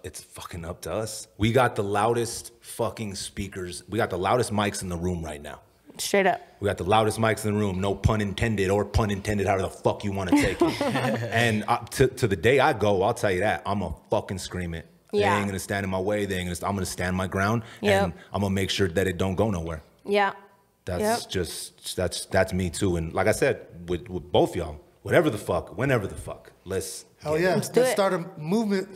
it's fucking up to us. We got the loudest fucking speakers. We got the loudest mics in the room right now. Straight up. We got the loudest mics in the room, no pun intended, or pun intended, however the fuck you want to take it. And to the day I go, I'll tell you that, I'm going to fucking scream it. Yeah. They ain't going to stand in my way. I'm going to stand my ground. Yep. And I'm going to make sure that it don't go nowhere. Yeah. That's that's me too. And like I said, with both y'all, whatever the fuck, whenever the fuck, let's start a movement.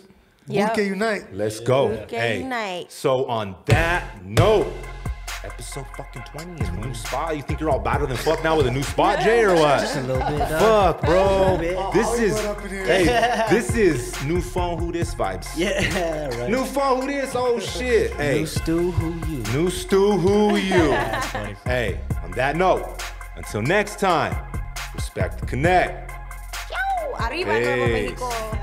Burque Unite. Let's go. Burque Unite. So on that note, episode fucking 20 in the new spot. You think you're all better than fuck now with a new spot, Jay, or what? Just a little bit. Fuck, bro. This is new phone who this vibes. Yeah, right. New phone who this, oh shit. Hey. New stew who you. New stew who you. Hey, on that note, until next time, respect, connect. Arriba, Nuevo Mexico.